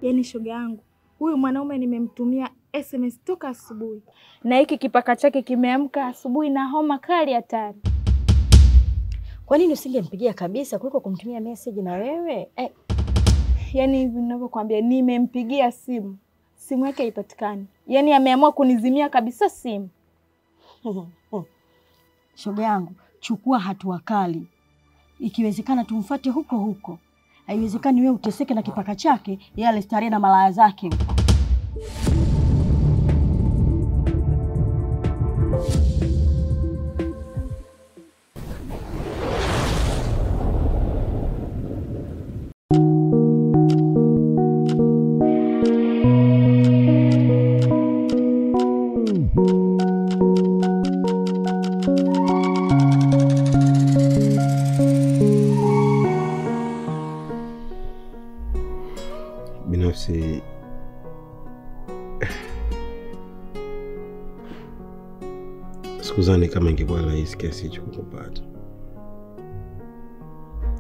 Yaani shoga yangu, huyu mwanaume nimemtumia SMS toka asubuhi. Na hiki kipaka chake kimeamka asubuhi na homa kali hatari. Kwa nini usingempigia kabisa kuliko kumtumia message na wewe? Yaani hivi ninavyokuambia nimempigia simu. Simu yake haipatikani. Yaani ameamua kunizimia kabisa simu. Shoga yangu, chukua hatua kali. Ikiwezekana tumfuate huko huko. Haiwezekani wewe uteseke na kipaka chake, yeye alistarehe na malaya zake huko. Binafsi sikuzani kama ingekuwa rahisi kiasi hicho kukupata,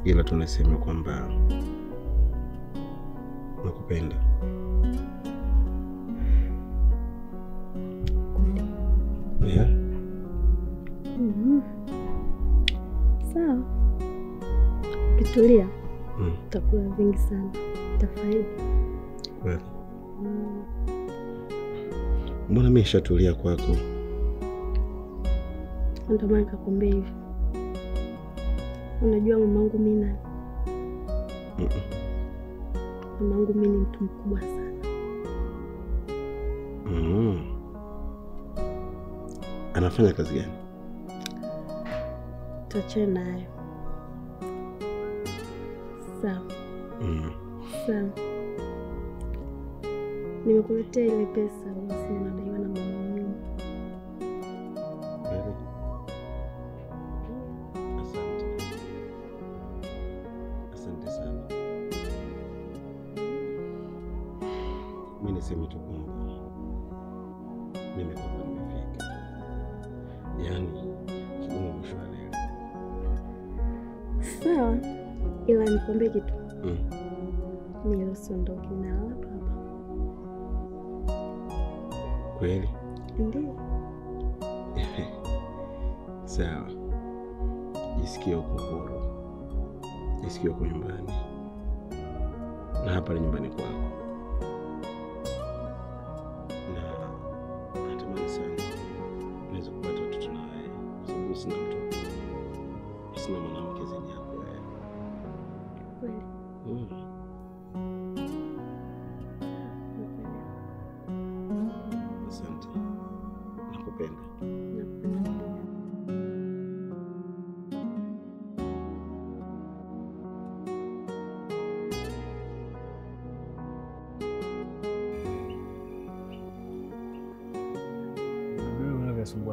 ila tunasema kwamba nakupenda. Yeah. Sawa. Kitulia. Utakula vingi sana. Utafaidi. Kweli. Mbona mimi nishatulia kwako? Ndio maana nikakwambia hivi. Unajua mamangu mimi nani? Mamangu mimi ni mtu mkubwa sana. Anafanya kazi gani? Tuachane nayo. Sawa. Sawa. Nimekuletea ile pesa basi unadaiwa na mama wangu. Asante sana. Mimi niseme tu kwamba nimefika. Yaani kigumu mwisho wa leo. Sawa. Ila nikwambie kitu. Mimi usiondoke na hapa. Kweli? Ndio. Sawa. Jisikie uko huru. Jisikie uko nyumbani. Na hapa ni nyumbani kwako. Na natamani sana niweze kupata watoto na wewe. Kwa sababu sina mtoto. Sina mwanamke zaidi yako wewe. Kweli? Asante. Nakupenda.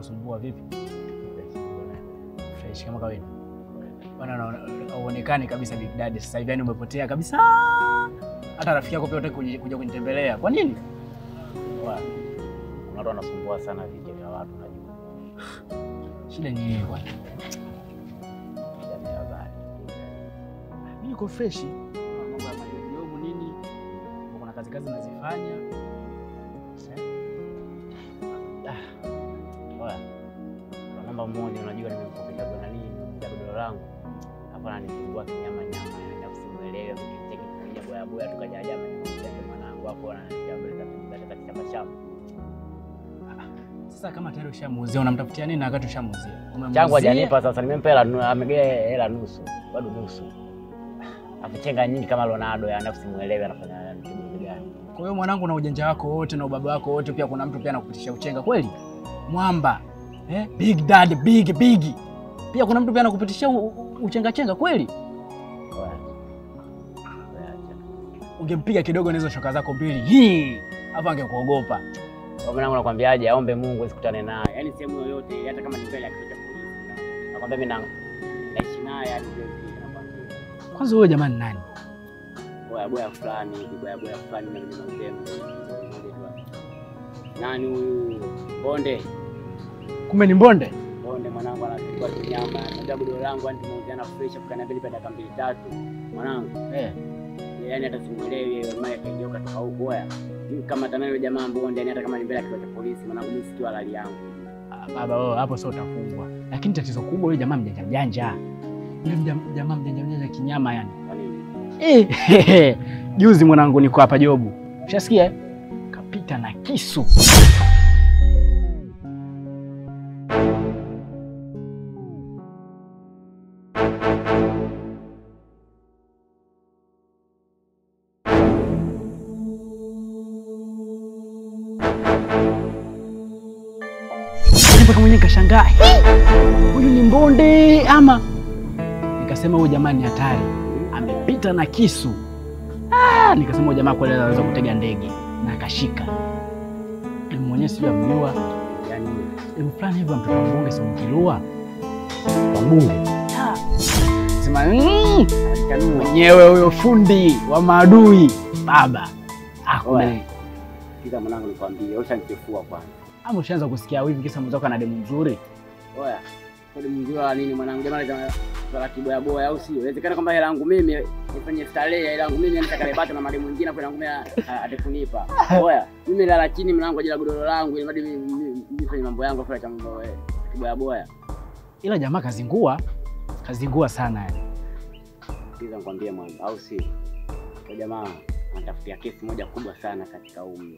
Sumbua vipi? Fresh kama kawaida. Bwana uonekane kabisa Big Daddy sasa hivi, yani umepotea kabisa. Hata rafiki yako pia unataka kuja kunitembelea. Kwa nini? Kuna watu wanasumbua sana vitu vya watu najua. Shida ni nini bwana? Mimi niko fresh. Mambo ya majojo nini? Kuna kazi nazifanya. Mambo mmoja unajua nimempokea bwana nini mdogo langu. Hapa ananifungua kinyama na usimuelewe kicheki kimoja boya tukajaja mwanangu hapo ananiambia mbele za kitambashamba. Sasa kama tayari ushamuuzia unamtafutia nini na wakati ushamuuzia? Changu hajanipa sasa, nimempa hela, amegea hela nusu, bado nusu. Afichenga nyingi kama Ronaldo ya nafsi muelewe anafanya kitu gani. Kwa hiyo mwanangu na ujanja wako wote na ubaba wako wote pia kuna mtu pia anakupitisha uchenga kweli? Mwamba. Big Daddy, big. Pia kuna mtu pia anakupitisha uchenga kweli? Ungempiga kidogo na hizo shoka zako mbili. Hapa angekuogopa. Kwa maana nakwambiaje, aombe Mungu usikutane naye. Yaani sehemu yoyote hata kama ni mbele ya kituo cha polisi. Nakwambia mimi naishi naye hadi leo nakwambia. Kwanza wewe jamani nani? Boya fulani na mzee. Nani huyu? Bonde. Kumbe ni Bonde? Bonde mwanangu anachukua nyama, anataka bodo langu anti muuziana fresh kwa na bili baada ya 2-3. Mwanangu. yani hata simuelewi mama akageuka toka huko oya. Kama tena yule jamaa Mbonde yani hata kama ni mbele ya kituo cha polisi mwanangu mimi sikio halali yangu. Baba wewe hapo sio utafungwa. Lakini tatizo kubwa yule jamaa mjanja. Yule jamaa mjanja kinyama yani. Kwa nini? Juzi mwanangu niko hapa Jobu. Ushasikia? Kapita na kisu. Mpaka mwenyewe kashangaa, huyu ni Mbonde ama? Nikasema huyu jamaa ni hatari, amepita na kisu. Nikasema huyu jamaa kweli anaweza kutega ndege, na akashika. Mwenyewe sio amjua, yani fulani hivyo mtoto wa Mbonde sio mkilua. Wa Mbonde. Sema mwenyewe huyo fundi wa maadui baba. Akule. Kiza mwanangu nikwambie, ushanichefua kwanza. Ama ushaanza kusikia hivi kisa mzako ana demu nzuri? Oya, demu nzuri wala nini mwanangu? Jamaa za kiboya boya au sio? Inawezekana kwamba hela yangu mimi nifanye starehe, hela yangu mimi nitakalebata na mademu mwingine kwa yangu mimi atakunipa. Oya, mimi lala chini mlango ajira godoro langu ili hadi mimi nifanye mambo yangu kwa cha mambo wewe. Kiboya boya. Ila jamaa kazingua sana yani. Kiza nikwambie mwanangu au sio? Kwa jamaa anatafutia kesi moja kubwa sana katika umri.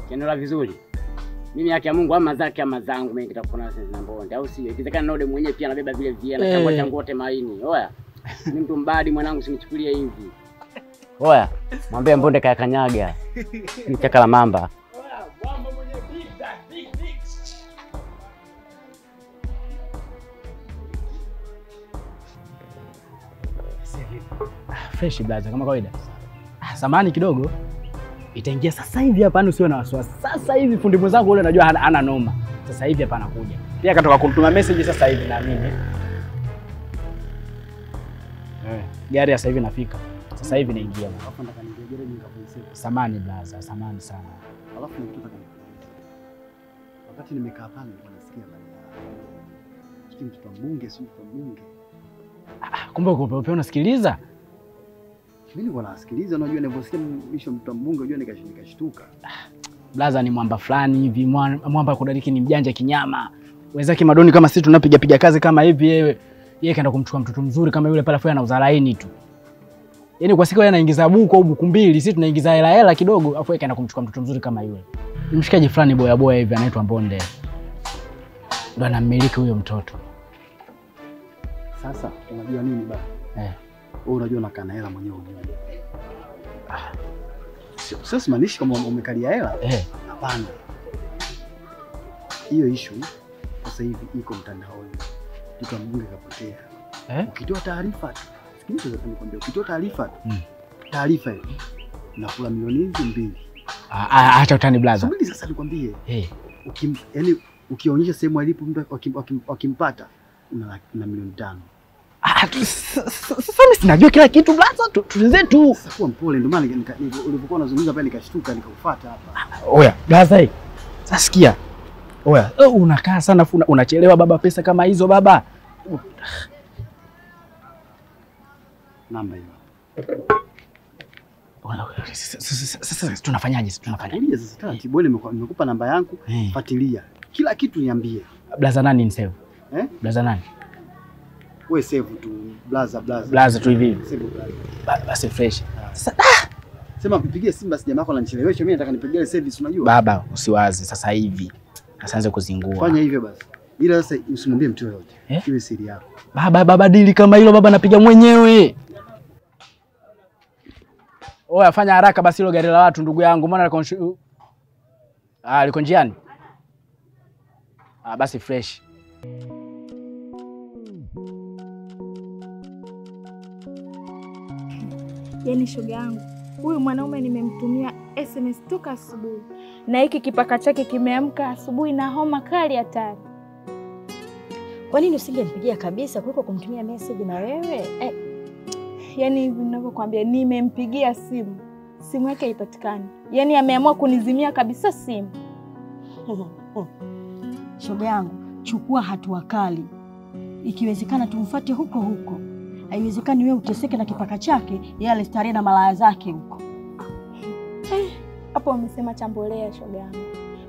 Kiendelea vizuri. Mimi yake ya Mungu ama zake ama zangu mimi kitakupona sasa na Mbonde au sio? Ikiwezekana Node mwenyewe pia anabeba vile vile na changua changu wote maini. Oya. Mimi mtu mbadi mwanangu usinichukulie hivi. Oya, mwambie Mbonde kaya kanyaga. Ni chaka la mamba. Oya, mwamba mwenye big that big. Fresh blaza kama kawaida. Samani kidogo. Itaingia sasa hivi hapa, usiwe na wasiwasi. Sasa hivi fundi mwenzangu yule anajua hana noma. Sasa hivi hapa anakuja. Pia katoka kumtuma message sasa hivi na mimi. Gari sasa hivi nafika. Sasa hivi naingia. Alafu nataka ningejere nikakuisema. Samani blaza, samani sana. Alafu nikitoka wakati nimekaa pale nasikia bali. Kitu mtoto mbunge sio mtoto mbunge. Kumbe uko upe unasikiliza? Mimi niko nasikiliza, unajua ninavyosikia mwisho mtu mbunge unajua nikashtuka. Blaza ni mwamba fulani hivi, mwamba kudariki ni mjanja kinyama. Wenzake madoni kama sisi tunapiga kazi kama hivi yeye kaenda kumchukua mtoto mzuri kama yule pale, afanya anauza laini tu. Yaani kwa siku yeye anaingiza buku au buku mbili, sisi tunaingiza hela kidogo, afu yeye kaenda kumchukua mtoto mzuri kama yule. Ni mshikaji fulani boya hivi anaitwa Mbonde. Ndo anamiliki huyo mtoto. Sasa unajua nini baba? Wewe unajua unakaa na hela mwenyewe unajua. Sasa maanishi kama umekalia hela? Hapana. Hiyo issue sasa hivi iko mtandaoni. Mtu mbunge kapotea. Ukitoa taarifa tu. Sikiliza nikwambia, ukitoa taarifa tu. Taarifa hiyo unakula milioni 2. Acha utani blaza. Subiri sasa nikwambie. Yaani ukionyesha sehemu alipo mtu wakimpata una milioni 5. Sasa mimi sinajua kila kitu blaza, tuzetu. Sasa kuwa mpole, ndio maana ulipokuwa unazungumza pale nikashtuka nikakufuata hapa. Oya, blaza sasa sikia. Oya, unakaa sana unachelewa baba, pesa kama hizo baba. Namba hiyo. Sasa tunafanyaje? Uliza sasa taratibu, nimekupa namba yangu, fuatilia. Kila kitu niambie. Blaza nani ni save? Blaza nani? Wewe save tu, blaza. Blaza tu hivi. Save blaza. Basi fresh. Sasa sema mpigie simu basi, jamaa yako ananichelewesha, mimi nataka nipigie service unajua. Baba, usiwazi sasa hivi. Asianze kuzingua. Fanya hivyo basi. Ila sasa usimwambie mtu yoyote. Iwe siri yako. Baba dili kama hilo baba napiga mwenyewe. Oya, fanya haraka basi hilo gari la watu ndugu yangu. Mbona liko njiani? Basi fresh. Yaani shoga yangu, huyu mwanaume nimemtumia SMS toka asubuhi. Na hiki kipaka chake kimeamka asubuhi na homa kali hatari. Kwa nini usingempigia kabisa kuliko kumtumia message na wewe? Yaani hivi ninavyokuambia, nimempigia simu yake haipatikani. Yaani ameamua kunizimia kabisa simu. Shoga yangu, chukua hatua kali. Ikiwezekana tumfuate huko. Haiwezekani wewe uteseke na kipaka chake, yeye alistarehe na malaya zake huko. Hapo umesema chambolea shoga yangu.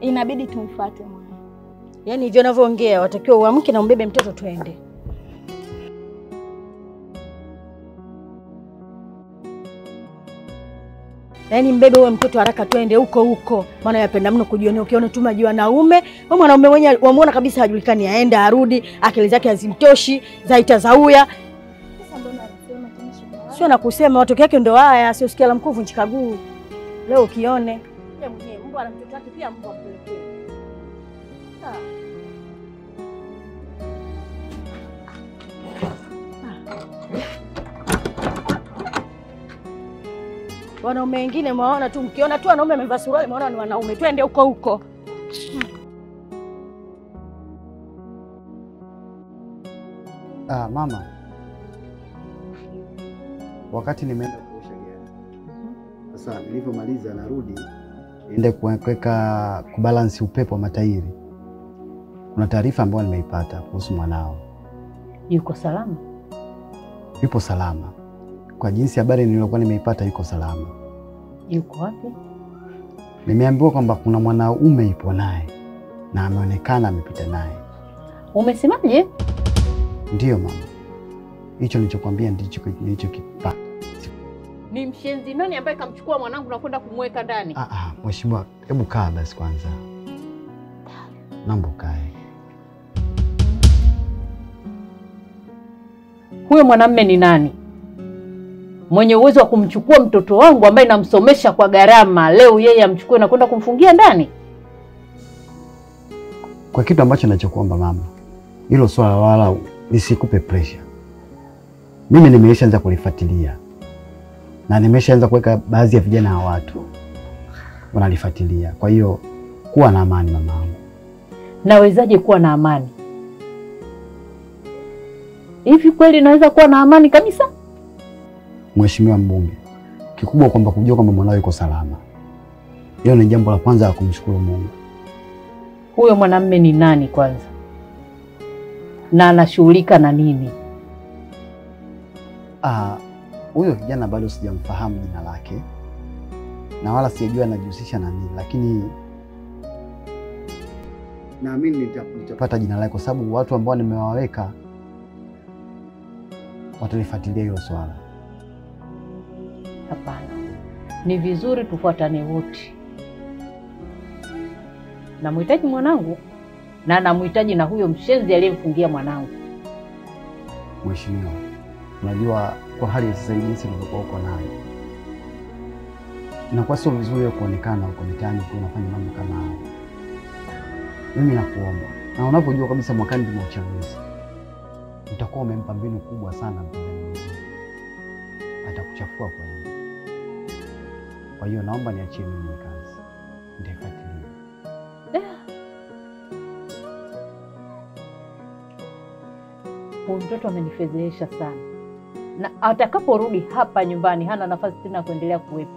Inabidi tumfuate mwana. Yaani hivyo ninavyoongea watakiwa uamke na umbebe mtoto twende. Yaani mbebe wewe mtoto haraka twende huko. Maana yapenda mno kujionea, ukiona tu maji wanaume, wewe mwanaume mwenyewe wamuona kabisa hajulikani, aende arudi, akili zake hazimtoshi, zaita zauya. Sasa mbona unasema tena shoga yangu? Sio na kusema watoto yake ndo haya, sio sikia la mkuvu nchikaguu. Leo ukione. Yeye mwenyewe mbwa ana mtoto wake pia mbwa mpelekee. Wanaume wengine mwaona tu, mkiona tu wanaume wamevaa suruali mwaona ni wanaume, twende huko. Mama, wakati nimeenda kuosha gari, sasa nilipomaliza narudi niende kuweka kubalansi upepo wa matairi, kuna taarifa ambayo nimeipata kuhusu mwanao. Yuko salama? Yupo salama. Kwa jinsi habari niliyokuwa nimeipata, yuko salama. Yuko wapi? Nimeambiwa kwamba kuna mwanaume yupo naye na ameonekana amepita naye. Umesemaje? Ndiyo mama. Hicho nilichokuambia ndicho nilichokipata. Ni mshenzi nani ambaye kamchukua mwanangu na kwenda kumweka ndani? Mheshimiwa, hebu kaa basi kwanza. Naomba kae. Huyo mwanamume ni nani? Mwenye uwezo wa kumchukua mtoto wangu ambaye namsomesha kwa gharama, leo yeye amchukue na kwenda kumfungia ndani? Kwa kitu ambacho ninachokuomba mama, hilo swala wala lisikupe pressure. Mimi nimeshaanza kulifuatilia. Na nimeshaanza kuweka baadhi ya vijana wa watu wanalifuatilia. Kwa hiyo kuwa na amani mamangu. Nawezaje kuwa na amani? Hivi kweli naweza kuwa na amani kabisa? Mheshimiwa mbunge, kikubwa kwamba kujua kwamba mwanao yuko salama. Hiyo ni jambo la kwanza la kumshukuru Mungu. Huyo mwanamume ni nani kwanza? Na anashughulika na nini? Huyo kijana bado sijamfahamu jina lake. Na wala sijajua anajihusisha na nini, lakini naamini nitapata jina lake kwa sababu watu ambao nimewaweka watalifuatilia hilo swala. Hapana. Ni vizuri tufuatane wote. Namhitaji mwanangu na namhitaji na huyo mshenzi aliyemfungia mwanangu. Mheshimiwa, unajua kwa hali ya sasa hivi jinsi tulivyokuwa uko nayo, inakuwa sio vizuri kuonekana uko mitaani kwa unafanya mambo kama hayo. Mimi nakuomba, na unapojua kabisa mwakani tuna uchaguzi, utakuwa umempa mbinu kubwa sana mpinzani mzima. Atakuchafua kwa hiyo. Kwa hiyo naomba niachie mimi kazi. Nitafuatilia. Huyu mtoto amenifedhehesha sana. Na atakaporudi hapa nyumbani hana nafasi tena kuendelea kuwepo.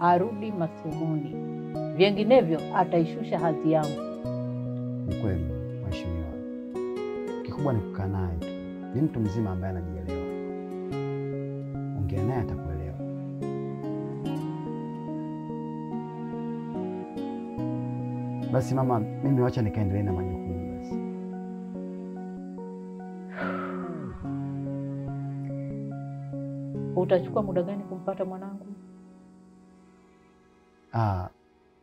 Arudi masomoni. Vinginevyo ataishusha hadhi yangu. Ni kweli, mheshimiwa. Kikubwa ni kukaa naye tu. Ni mtu mzima ambaye anajielewa. Ongea naye atakuelewa. Basi mama, mimi wacha nikaendelee na majukumu basi. Utachukua muda gani kumpata mwanangu?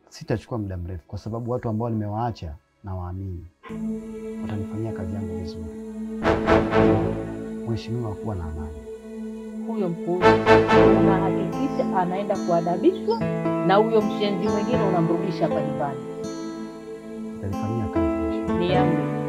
Sitachukua muda mrefu kwa sababu watu ambao nimewaacha na waamini watanifanyia kazi yangu vizuri. Mheshimiwa, kuwa na amani. Huyo mpuuzi unahakikisha anaenda kuadabishwa na huyo mshenzi mwingine unamrudisha hapa nyumbani. Nitalifanyia kazi mheshimiwa. Ni yangu.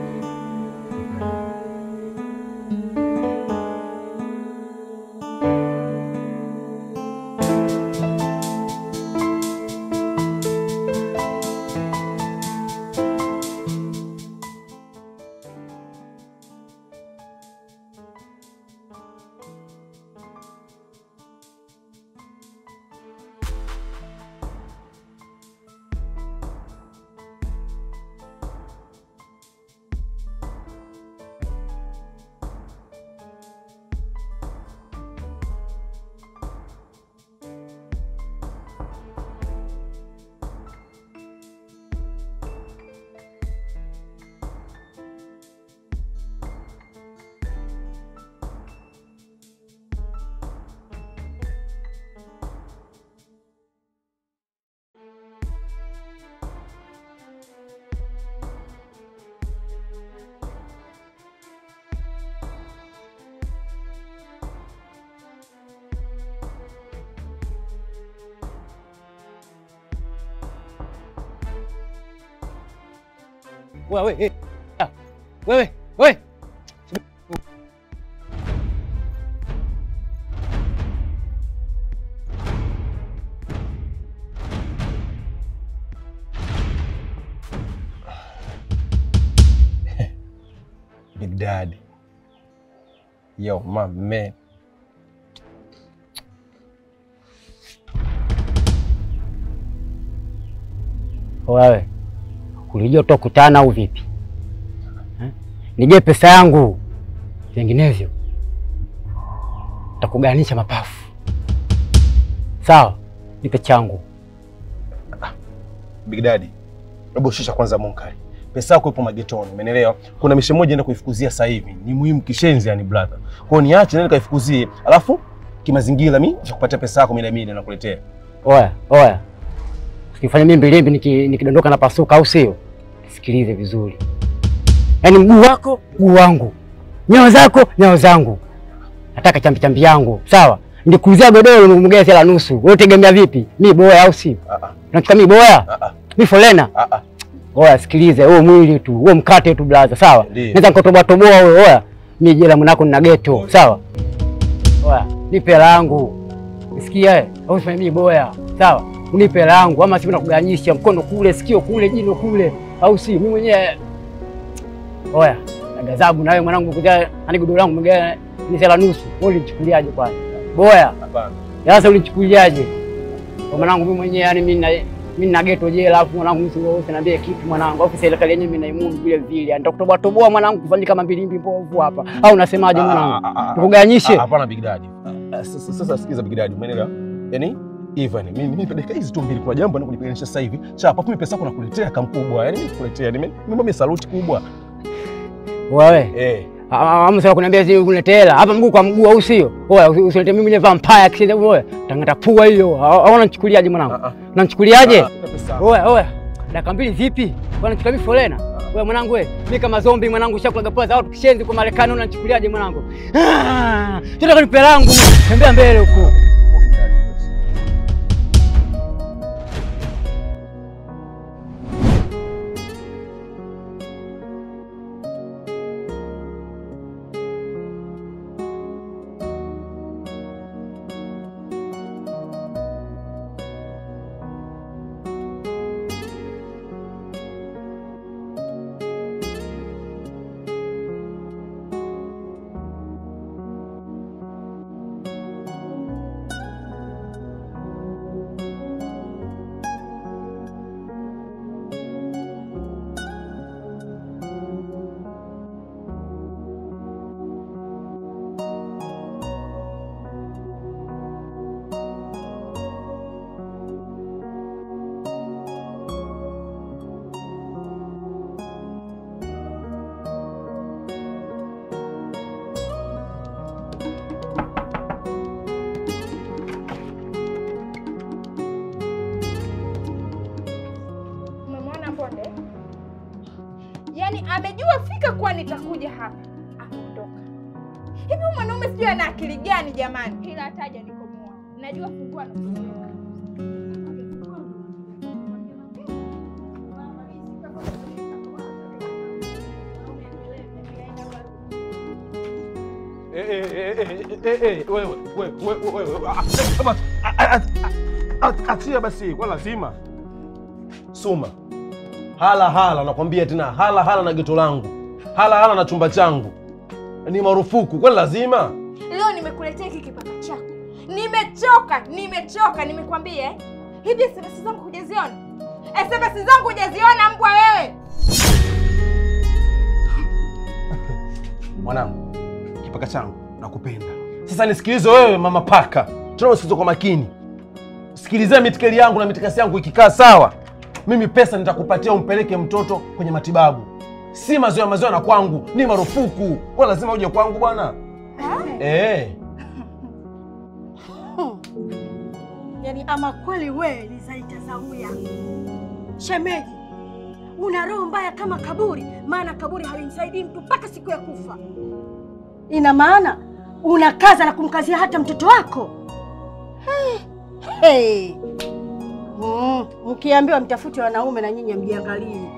Wewe. Wewe. Big Daddy. Yo, my man. Wewe, ulijua tutakutana au vipi? Nije pesa yangu. Vinginevyo takuganisha mapafu. Sawa? Nipe changu. Big Daddy, hebu shusha kwanza munkari. Pesa yako ipo magetoni, umeelewa? Kuna mishe moja nenda kuifukuzia sasa hivi. Ni muhimu kishenzi yani brother. Kwa hiyo niache nenda kaifukuzie. Alafu kimazingira mimi nitakupatia pesa yako mimi nakuletea. Oya. Ukifanya mimi mbilimbi nikidondoka na pasuka au sio? Sikilize vizuri. Yaani mguu wako, mguu wangu. Nyao zako, nyao zangu. Nataka chambi yangu, sawa? Nikuzia godoro mgea sela nusu. Wewe tegemea vipi? Mimi boya au sio? Unachukua mimi boya? Mimi folena? Oya, sikilize, wewe mwili tu, wewe mkate tu blaza, sawa? Naweza nikotoboa wewe, oya. Mimi jela mwanako nina ghetto, sawa? Oya, nipe langu. Sikia au fanya mimi boya, sawa? Unipe langu ama sivyo nakuganyisha mkono kule, sikio kule, jino kule, au si mimi mwenyewe. Oya, na gazabu na wewe mwanangu kuja ani godoro langu mgea ni sela nusu. Wewe ulichukuliaje kwanza? Boya. Hapana. Sasa ulichukuliaje? Kwa mwanangu mimi mwenyewe yani mimi na ghetto jela alafu mwanangu mimi wote niambie kitu mwanangu. Au serikali yenyewe mimi naimudu vile vile. Nitakutoboa mwanangu kufanyika kama mbilimbi mbovu hapa. Au unasemaje mwanangu? Tukuganyishe? Hapana Big Daddy. Sasa sikiza Big Daddy, umeelewa? Yaani Ivan, mimi dakika hizi tu mbili kwa jambo nikulipiganisha sasa hivi. Chapa mimi pesa yako nakuletea kama mkubwa. Yaani mimi nakuletea. Mimi saluti kubwa. Wewe? Amsema kuniambia hizi uniletea hapa mguu kwa mguu au sio? Oya, usilete mimi mwenye vampire kisha wewe. Tangata pua hiyo. Au unanichukuliaje mwanangu? Unanichukuliaje? Oya. Dakika mbili vipi? Wewe unanichukua mimi folena? Wewe mwanangu wewe, mimi kama zombie mwanangu shakulaga pesa au tukishenzi kwa Marekani unanichukuliaje mwanangu? Tunataka nipe langu. Tembea mbele huko. Yaani amejua fika kuwa nitakuja hapa. Aondoka. Hivi mwanaume sijui ana akili gani jamani? Ila hataja nikomoa. Najua fungua na kuondoka. Wewe. Achia basi, kwa lazima. Suma. Hala nakwambia tena, hala na geto langu. Hala na chumba changu. Ni marufuku, kwa lazima. Leo nimekuletea hiki kipaka chako. Nimechoka, nimekwambia. Hivi SMS zangu hujaziona? SMS zangu hujaziona mbwa wewe? Mwanangu, kipaka changu nakupenda. Sasa nisikilize wewe mama paka. Tunaosikiza kwa makini. Sikilizea mitikeli yangu na mitikasi yangu ikikaa sawa. Mimi pesa nitakupatia umpeleke mtoto kwenye matibabu. Si mazoea na kwangu, ni marufuku. Kwa lazima uje kwangu bwana. Yaani ama kweli wewe ni Zaita Zawia. Shemeji, una roho mbaya kama kaburi, maana kaburi halimsaidii mtu mpaka siku ya kufa. Ina maana unakaza na kumkazia hata mtoto wako. Mkiambiwa mtafute wanaume na nyinyi mjiangalie.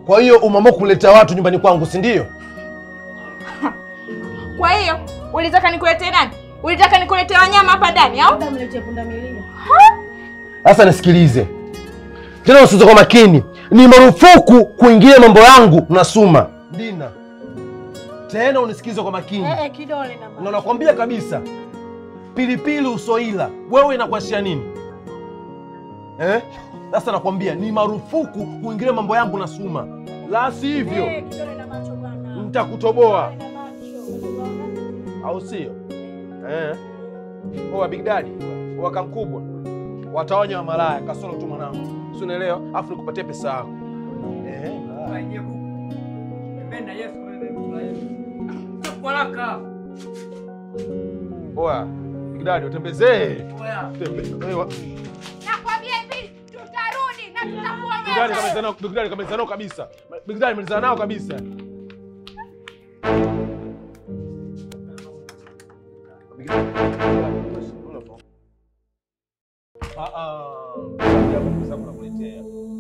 Kwa hiyo umeamua kuleta watu nyumbani kwangu, si ndio? Kwa hiyo ulitaka nikuletee nani? Ulitaka nikuletee wanyama hapa ndani au? Labda mletee pundamilia. Sasa nisikilize. Tena usikize kwa makini. Ni marufuku kuingilia mambo yangu na Suma. Dina. Tena unisikize kwa makini. Kidole na Na nakwambia kabisa. Pilipili usoila. Wewe inakuashia nini? Sasa nakwambia ni marufuku kuingilia mambo yangu na Suma. La sivyo. Kidole na macho bwana. Nitakutoboa. Au sio? Oa Big Daddy, waka mkubwa. Watawanya wa malaya kasoro tu mwanangu. Si unaelewa? Afu nikupatie pesa yako. Mpenda Yesu kwa Yesu. Tukolaka. Oa Big Daddy, utembezee. Oya. Nakwambia hivi tutarudi na tutakuwa Big Daddy kamalizana nao kabisa. Big Daddy malizana nao kabisa.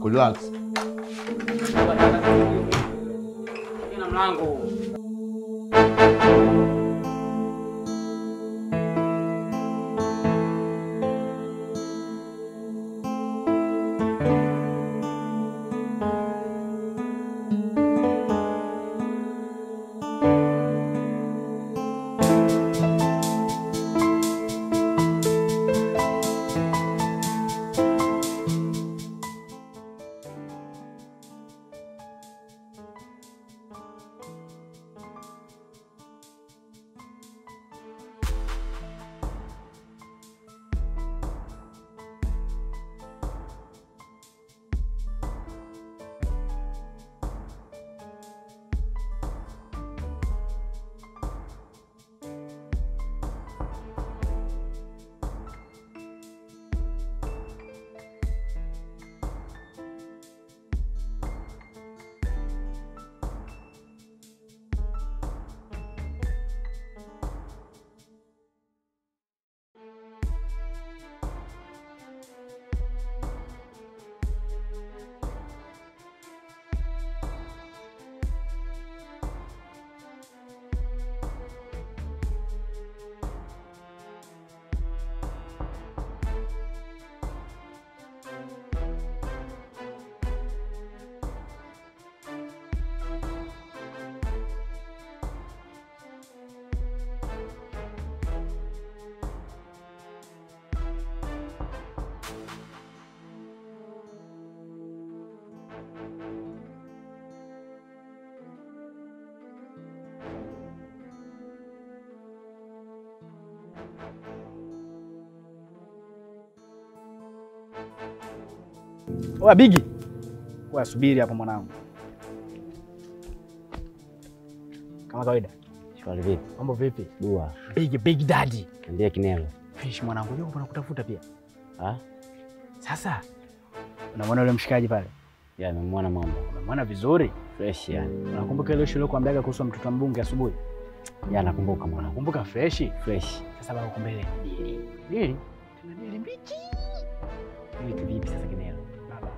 Relax. Ina mlango. Oa Bigi. Oa subiri hapo mwanangu. Kama kawaida. Shwari vipi? Mambo vipi? Dua. Big Daddy. Ndiye Kinelo. Fish mwanangu, leo kuna kutafuta pia. Sasa unamwona yule mshikaji pale? Ya, nimemwona mama. Unamwona vizuri? Fresh yani. Unakumbuka ile shule kuambiaga kuhusu mtoto wa mbunge asubuhi? Ya, nakumbuka mwana. Unakumbuka fresh? Fresh. Sasa baba kumbele dili. Dili? Tuna dili mbichi. Dili vipi sasa Kinelo? Baba,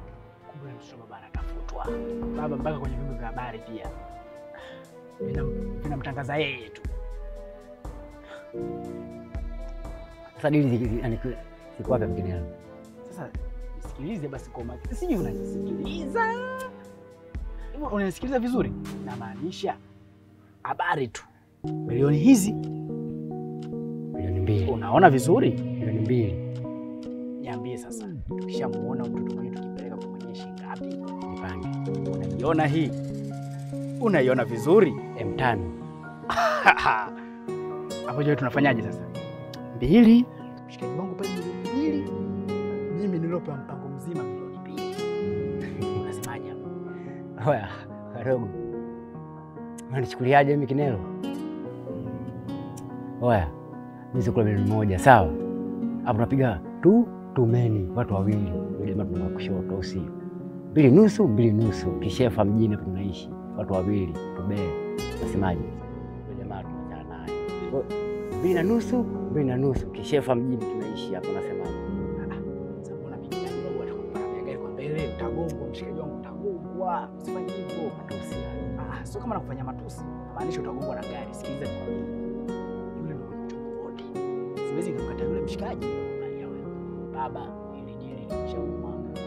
kumbe mtoto baba anatafutwa. Baba mpaka kwenye vyombo vya habari pia. Vinamtangaza yeye tu. Sasa dili siku wapi Kinelo? Sasa nisikilize basi kwa makini. Sijui unanisikiliza. Hivi unanisikiliza vizuri? Namaanisha habari tu. Milioni hizi. Milioni 2. Unaona vizuri? Milioni 2. Niambie sasa. Tukishamuona mtoto mwenyewe tukipeleka kumwonyesha ngapi? Nipange. Unaiona hii? Unaiona vizuri? M5. Hapo je, tunafanyaje sasa? 2. Mshikaji wangu pale milioni 2. Mimi nilopewa mpango mzima milioni 2. Unasemaje hapo? Oya, kadogo. Unanichukuliaje mimi Kinelo? Oya, mimi sikula milioni 1, sawa? Hapo tunapiga tumeni watu wawili. Yule jamaa tuna kushoto au sio? 2.5 kishefa mjini hapo tunaishi. Watu wawili, tubee. Unasemaje? Yule jamaa tunachana naye. 2.5 kishefa mjini tunaishi hapo, unasemaje? Sasa mbona mimi ndio atakupa gari kwa mbele? utagongwa, mshikaji wangu utagongwa. Usifanye hivyo. Matusi. Sio kama nakufanya matusi. Maanisha utagongwa na gari. Sikiliza nikwambie. Yule ndio mchongo wote. Siwezi kumkata yule mshikaji. Baba, ile jili nimeshaumwaga.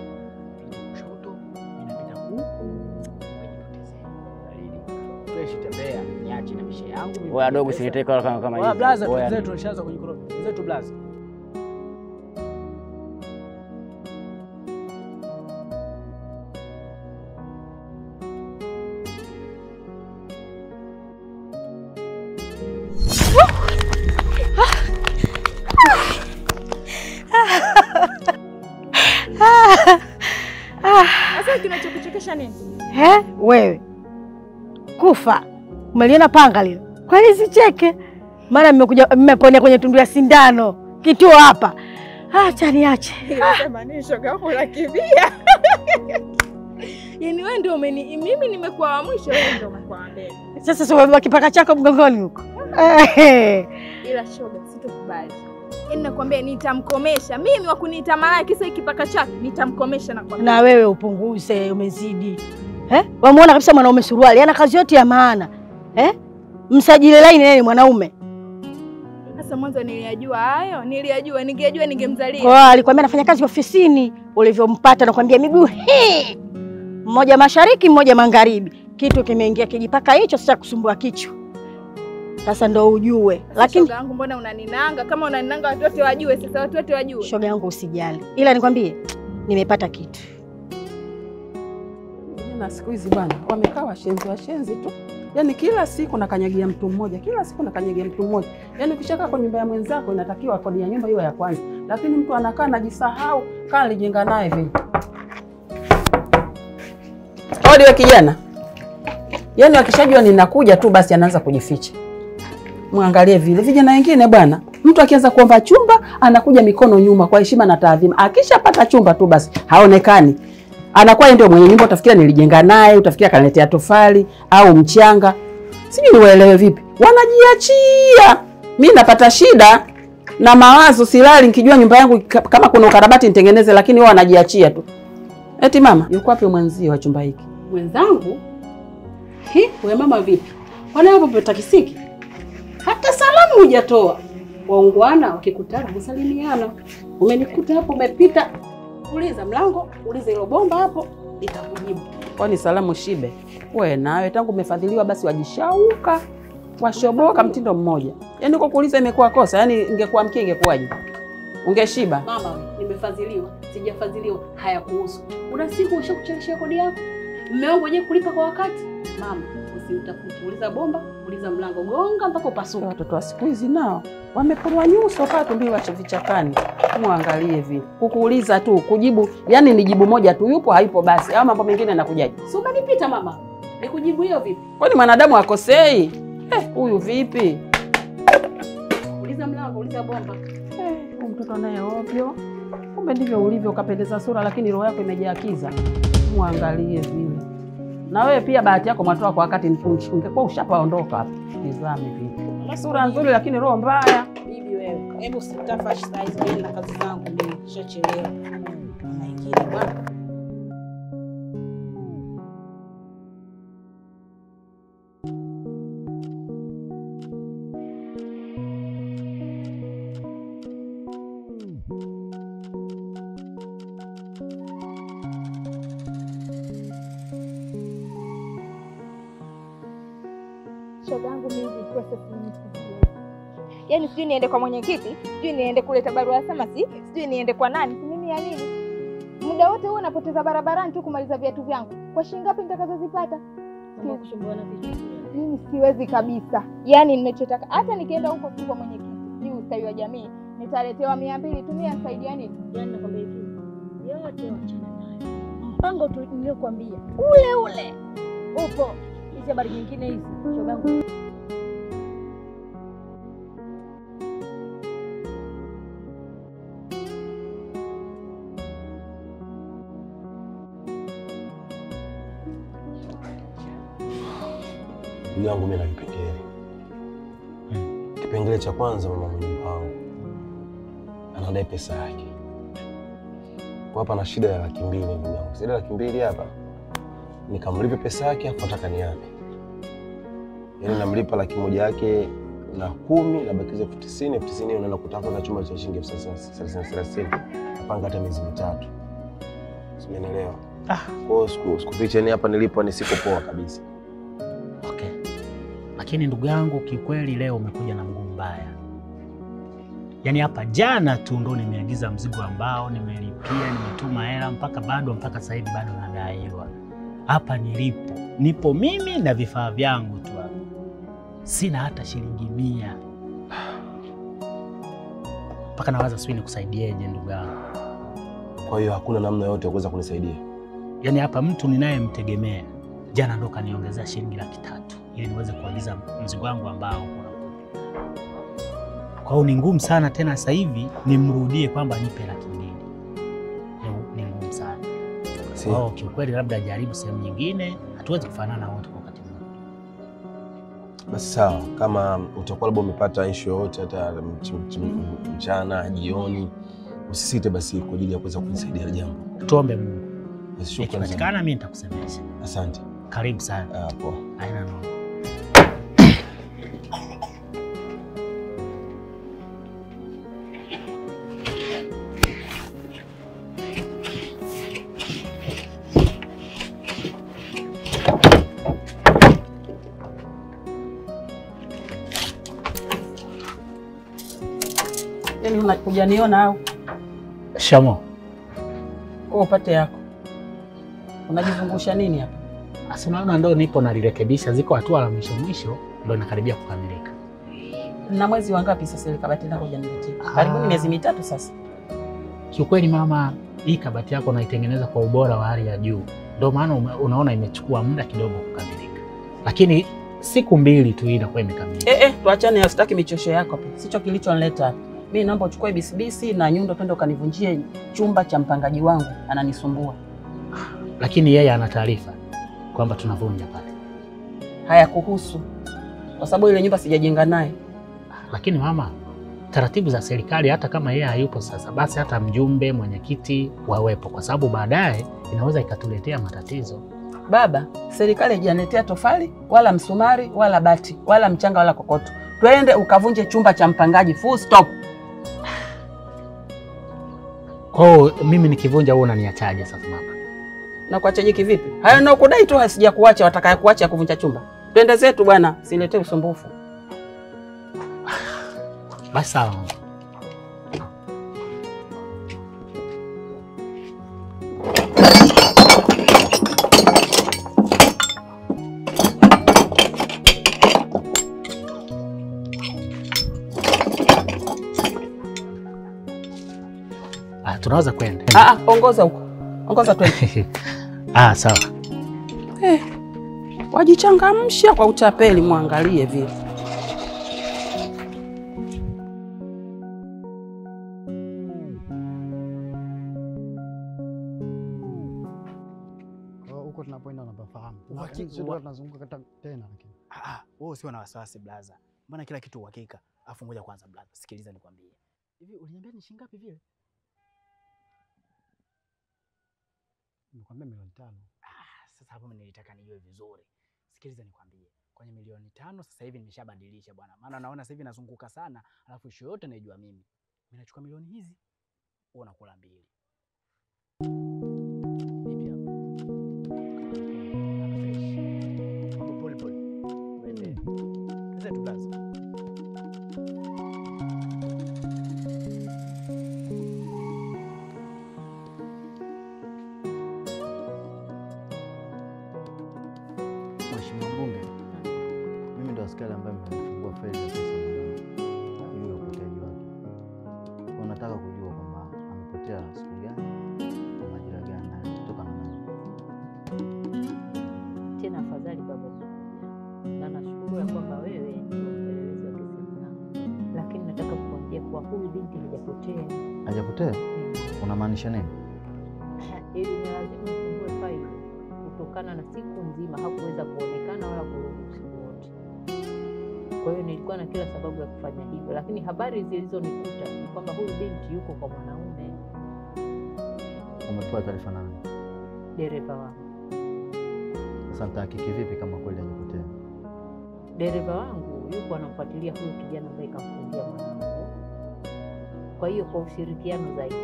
Pita kushoto, ninapita huku. Umejipotezea. Dalili. Fresh tembea, niache na mishe yangu mimi. Wewe dogo sikiteka kama hivi. Wewe blaza, tuzetu tulishaanza kujikoroga. Tuzetu blaza. Sasa kinachokuchekesha nini? Wewe kufa umeliona panga lile? Kwani sicheke? Maana mmeponya kwenye tundu ya sindano kituo hapa. Acha niache. Unasema nini shoga yako unakimbia? Yaani wewe ndio mimi nimekuwa wa mwisho, wewe ndio umekuwa wa mbele. Sasa sio kipaka chako mgongoni huko. Ila shoga sitokubali. Yaani nakwambia nitamkomesha. Mimi wa kuniita malaya kisa kipaka chake nitamkomesha na kwambia. Na wewe upunguze, umezidi. Wamuona kabisa mwanaume suruali, ana kazi yote ya maana. Msajili line nani mwanaume? Sasa mwanzo niliyajua hayo, ningejua ningemzalia. Kwa alikwambia anafanya kazi ofisini, ulivyompata nakwambia miguu mmoja mashariki, mmoja magharibi. Kitu kimeingia kijipaka hicho sasa kusumbua kichwa. Sasa ndo ujue. Lakini shoga yangu mbona unaninanga? Kama unaninanga watu wote wajue, sasa watu wote wajue. Shoga yangu usijali. Ila nikwambie nimepata kitu. Na siku hizi bwana wamekaa washenzi tu. Yaani kila siku nakanyagia mtu mmoja, Yaani ukishakaa kwa nyumba ya mwenzako inatakiwa kodi ya nyumba iwe ya kwanza. Lakini mtu anakaa anajisahau, kaa alijenga naye vile. Hodi wa kijana. Yaani wakishajua ninakuja tu basi anaanza kujificha. Muangalie vile vijana wengine bwana. Mtu akianza kuomba chumba anakuja mikono nyuma kwa heshima na taadhima. Akishapata chumba tu basi haonekani. Anakuwa ndio mwenye nyumba, utafikiria nilijenga naye, utafikiria kaniletea tofali au mchanga. Sijui niwaelewe vipi. Wanajiachia. Mimi napata shida na mawazo, silali nikijua nyumba yangu kama kuna ukarabati nitengeneze, lakini wao wanajiachia tu. Eti mama, yuko wapi mwenzio wa chumba hiki? Mwenzangu? Wewe mama vipi? Wana hapo petakisiki? Hata salamu hujatoa. Waungwana wakikutana kusalimiana. Umenikuta hapo umepita. Uliza mlango, uliza hilo bomba hapo, nitakujibu. Kwani salamu shibe? Wewe nawe tangu umefadhiliwa basi wajishauka. Washoboka mtindo mmoja. Yaani uko kuuliza imekuwa kosa, yaani ingekuamkia ingekuwaje? Ungeshiba. Mama, nimefadhiliwa, sijafadhiliwa, hayakuhusu. Una siku ushakucheleshia kodi yako. Mume wangu aje kulipa kwa wakati. Mama, usiutafute. Uliza bomba, uliza mlango, gonga mpaka upasuke. Watoto wa siku hizi nao wameporwa nyuso kaa tumbii wache vichakani. Muangalie vile. Kukuuliza tu, kujibu, yani ni jibu moja tu, yupo haipo basi. Au mambo mengine yanakujaje? Si umenipita mama. Nikujibu hiyo vipi? Kwani mwanadamu akosei? Huyu vipi? Uliza mlango, uliza bomba. Mtoto naye ovyo. Kumbe ndivyo ulivyo, ukapendeza sura lakini roho yako imejaa kiza. Muangalie vile. Na wewe pia bahati yako mwatoa kwa wakati ungekuwa ushapaondoka hapa. Tizame vipi. Sura nzuri lakini roho mbaya. Bibi wewe, hebu usitafash size mimi na kazi zangu mimi nishachelewa. Naingia bwana. Shogangu mimi kwa sasa yaani sijui niende kwa mwenyekiti, sijui niende kuleta barua ya samasi, sijui niende kwa nani, mimi ya nini? Muda wote huo napoteza barabarani tu kumaliza viatu vyangu. Kwa shilingi ngapi nitakazozipata? Kama kusumbuana vitu. Mimi siwezi kabisa. Yaani ninachotaka hata nikienda huko tu kwa mwenyekiti, sijui ustawi wa jamii, nitaletewa 200 tumia nisaidia nini? Yaani nakwambia hivi. Yote wachana nayo. Mpango tu niliokuambia. Ule upo. Hizi habari nyingine hizi. Shogangu. yangu mimi na vipengele. Kipengele cha kwanza, mama mwenye wangu anadai pesa yake. Kwa hapa na shida ya 200,000 ndugu yangu. Sasa 200,000 hapa. Nikamlipe pesa yake afu nataka niape. Yaani namlipa 100,000 yake na 10 na bakiza 90,000 unaenda kutafuta chumba cha shilingi 30,000. Napanga hata miezi 3. Simeelewa. Kwa hiyo sikuficheni hapa nilipo ni siko poa kabisa. Okay. Lakini ndugu yangu kikweli leo umekuja na mguu mbaya. Yaani hapa jana tu ndo nimeagiza mzigo ambao nimelipia, nimetuma hela mpaka sasa hivi bado nadaiwa. Hapa nilipo, nipo mimi na vifaa vyangu tu hapa. Sina hata shilingi 100. Mpaka nawaza sijui nikusaidieje ndugu yangu. Kwa hiyo hakuna namna yote ya kuweza kunisaidia. Yaani hapa mtu ninayemtegemea jana ndo kaniongezea shilingi 300,000 ili niweze kuagiza mzigo wangu ambao unakuja. Kwa hiyo ni ngumu sana tena sasa hivi nimrudie kwamba nipe 200,000. Ni ngumu sana. Kwa hiyo kiukweli labda jaribu sehemu nyingine, hatuwezi kufanana wote kwa wakati mmoja. Basi sawa, kama utakuwa labda umepata issue yoyote hata mchana, jioni, usisite basi kwa ajili ya kuweza kunisaidia jambo. Tuombe Mungu. Shukrani sana. Mimi nitakusemesha. Asante. Karibu sana. Hapo. Haina noma. Yaani unakuja niona au? Shamo. Kwa upate yako. Unajizungusha nini hapa? Sasa unaona ndo nipo nalirekebisha, ziko hatua la mwisho ndo nakaribia kukamilika. Na mwezi wangapi sasa ile kabati lako hujaniletea? Karibuni miezi 3 sasa. Kiukweli mama, hii kabati yako naitengeneza kwa ubora wa hali ya juu. Ndio maana unaona imechukua muda kidogo kukamilika. Lakini siku 2 tu inakuwa imekamilika. Tuachane, sitaki michosho yako hapa. Sicho kilichonileta hapa. Mimi naomba uchukue bisibisi na nyundo twende ukanivunjie chumba cha mpangaji wangu, ananisumbua. Lakini yeye ana taarifa kwamba tunavunja pale. Haya kuhusu. Kwa sababu ile nyumba sijajenga naye. Lakini mama, taratibu za serikali hata kama yeye hayupo sasa, basi hata mjumbe, mwenyekiti wawepo kwa sababu baadaye inaweza ikatuletea matatizo. Baba, serikali haijaniletea tofali, wala msumari, wala bati, wala mchanga, wala kokoto. Twende ukavunje chumba cha mpangaji, full stop. Kwa mimi nikivunja wewe unaniachaje sasa mama? Na kuachaje kivipi? Hayo ndio kudai tu, hasija kuacha, watakaye kuacha kuvunja chumba. Twende zetu bwana, siletee usumbufu. Basi sawa. Tunaweza kwenda. Ongoza huko. Ongoza twende. Sawa. Wajichangamsha kwa utapeli, muangalie vile. Huko tunapoenda unapafahamu. Tunazunguka tena lakini. Wewe usiwe na wasiwasi blaza. Mbona kila kitu uhakika? Afu ngoja kwanza blaza, sikiliza nikwambie. Hivi uliniambia ni shilingi ngapi vile? Nikwambia milioni 5. Sasa hapo nilitaka nijue vizuri. Sikiliza nikwambie. Kwenye milioni 5 sasa hivi nimeshabadilisha bwana. Maana naona sasa hivi nazunguka sana, alafu issue yote naijua mimi. Mimi nachukua milioni hizi. Wewe unakula 2. Vipi hapo? Pole pole. Twende. Twende tu blaza. Askari ambaye amefungua faili ya pesa juu ya upoteaji wake. Unataka kujua kwamba amepotea siku gani na majira gani na kutoka na nani. Tena afadhali baba. Na nashukuru ya kwamba wewe ndio mpelelezi wa kesi yangu. Lakini nataka kukuambia kuwa huyu binti hajapotea. Hajapotea? Unamaanisha nini? Ili ni lazima ufungue faili kutokana na siku nzima hakuweza kuonekana wala kurudi. Kwa hiyo nilikuwa na kila sababu ya kufanya hivyo, lakini habari zilizonikuta ni kwamba huyu binti yuko kwa mwanaume. Umepewa taarifa nani? Dereva wangu. Sasa nitahakiki vipi kama kweli hajapotea? Dereva wangu yuko anamfuatilia huyo kijana ambaye kamfungia mwanangu. Kwa hiyo kwa ushirikiano zaidi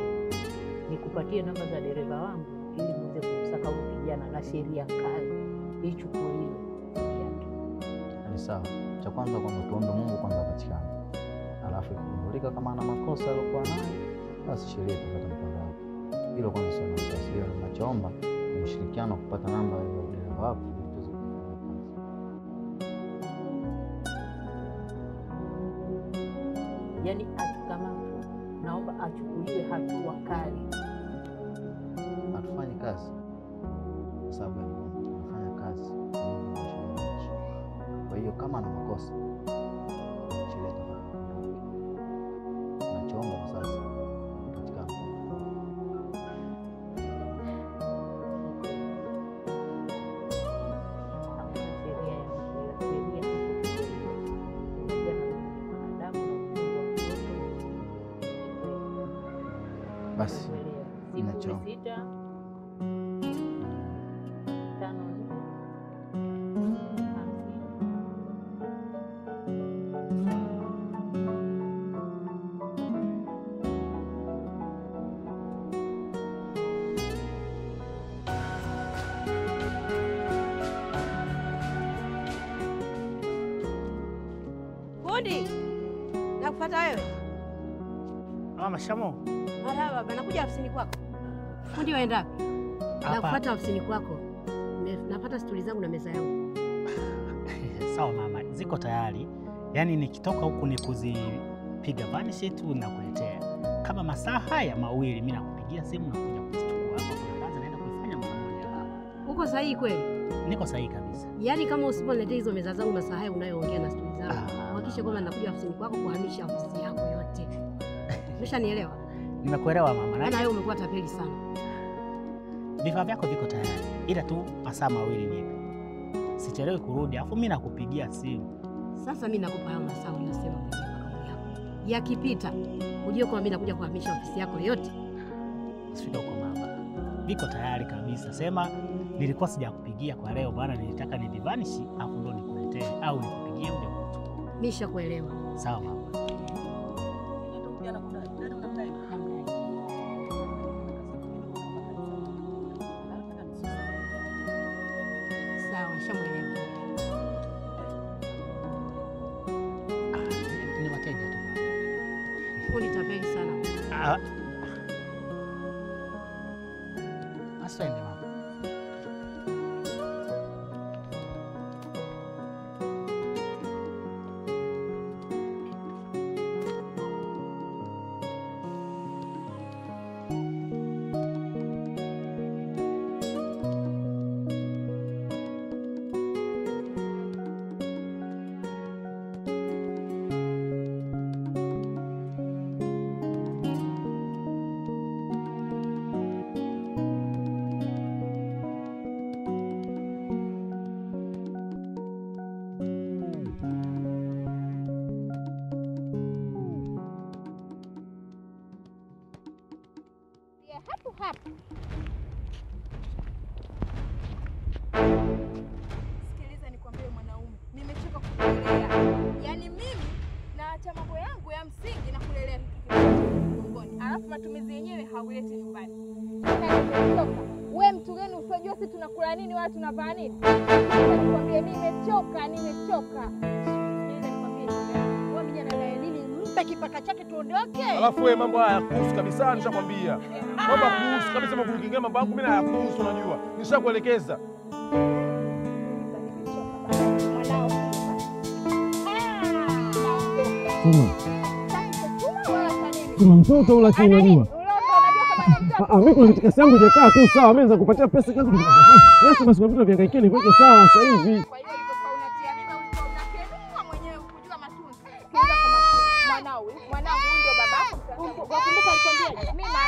nikupatie namba za dereva wangu ili muweze kumsaka huyo kijana na sheria kali ichukuliwe. Ni sawa. Cha kwanza kwamba tuombe Mungu kwanza apatikane. Alafu ikigundulika kama ana makosa aliyokuwa nayo, basi sheria itapata mkondo wake. Hilo kwanza sio na sasa. Hilo ninachoomba ni ushirikiano kupata namba ya dereva wako ili tuweze kufanya kazi. Yaani akikamatwa naomba achukuliwe hatua kali. Hatufanyi kazi kwa sababu ya Mungu, tunafanya kazi kwa nchi. Kwa hiyo kama ana makosa, sheria itafanya mkondo wake. Nachoomba kwa sasa kupatikana. Basi ninachoomba Fundi, nakufuata wewe. Mama Shamo. Marhaba, nakuja ofisini kwako. Fundi waenda wapi? Nakufuata ofisini kwako. Napata stuli zangu na meza yangu. Sawa mama, ziko tayari. Yaani nikitoka huku ni kuzipiga vanish tu na kuletea. Kama masaa haya mawili mimi nakupigia simu na kuja kuzichukua hapa. Kuna kazi naenda kuifanya mara moja hapa. Uko sahihi kweli? Niko sahihi kabisa. Yaani kama usiponiletea hizo meza zangu masaa haya unayoongea na stuli zangu, hakikisha kwamba nakuja ofisini kwako kuhamisha ofisi yako yote. Umeshanielewa? Nimekuelewa mama. Na wewe umekuwa tapeli sana. Vifaa vyako viko tayari. Ila tu masaa mawili nipe. Sichelewi kurudi, afu mimi nakupigia simu. Sasa mimi nakupa hayo masaa uliyosema mwenyewe makao yako. Yakipita, ujue kwamba mimi nakuja kuhamisha ofisi yako yote. Sifika huko mama. Viko tayari kabisa. Sema nilikuwa sijakupigia kwa leo bwana, nilitaka nivanish afu ndo nikuletee au nikupigie uje kuchukua. Nishakuelewa. Sawa mama. Sawa, nishamuelewa. Ni wateja tu. Fundi tapeli sana. Asante mama. Hapo. Sikiliza nikwambie mwanaume, nimechoka kukulelea. Yaani mimi naacha mambo yangu ya msingi na kulelea vitu vingine. Alafu matumizi yenyewe hauleti nyumbani. Nimechoka. Wewe mtu gani usijua sisi tunakula nini wala tunavaa nini? Nikwambie nimechoka. Sikiliza nikwambie. Wewe mjana na nini? Mpe kipaka chake tuondoke. Alafu wewe mambo haya hayakuhusu kabisa, nishakwambia. Mambo hayakuhusu kabisa, mambo kuingia mambo yangu mimi hayakuhusu, unajua. Nishakuelekeza. Kuna mtoto ula unajua. Mimi kuna kazi yangu imekaa tu sawa, mimi naweza kupatia pesa kazi. Yesu basi kwa vitu vya kaikeni niweke sawa sasa hivi. Kwa hiyo ilikuwa unatia mimi ulikuwa unakenua mwenyewe kujua matunzo. Kiza kwa mwanangu ndio babako. Wakumbuka alikwambia mimi na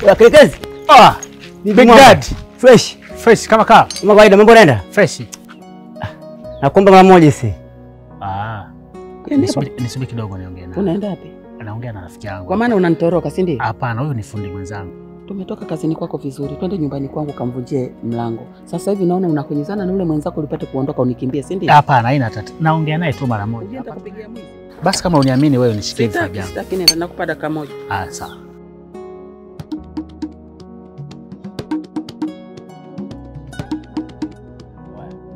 Wakelekezi. Big Dad. Fresh Kama kaa. kama kawaida, mambo yanaenda? Fresh. Nakuomba mara moja si. Nisubiri kidogo niongee naye. Unaenda wapi? Naongea na rafiki yangu. Kwa maana unanitoroka, si ndio? Hapana, huyu ni fundi mwenzangu. Tumetoka kazini kwako vizuri, twende nyumbani kwangu kamvunjie mlango. Sasa hivi naona unakonyezana na yule mwenzako ulipate kuondoka unikimbie, si ndio? Hapana, haina tatizo. Naongea naye tu mara moja. Unaenda kupigia mwizi. Basi kama uniamini wewe nishikie vifaa vyangu. Sitaki, nenda nakupa dakika moja. Sawa.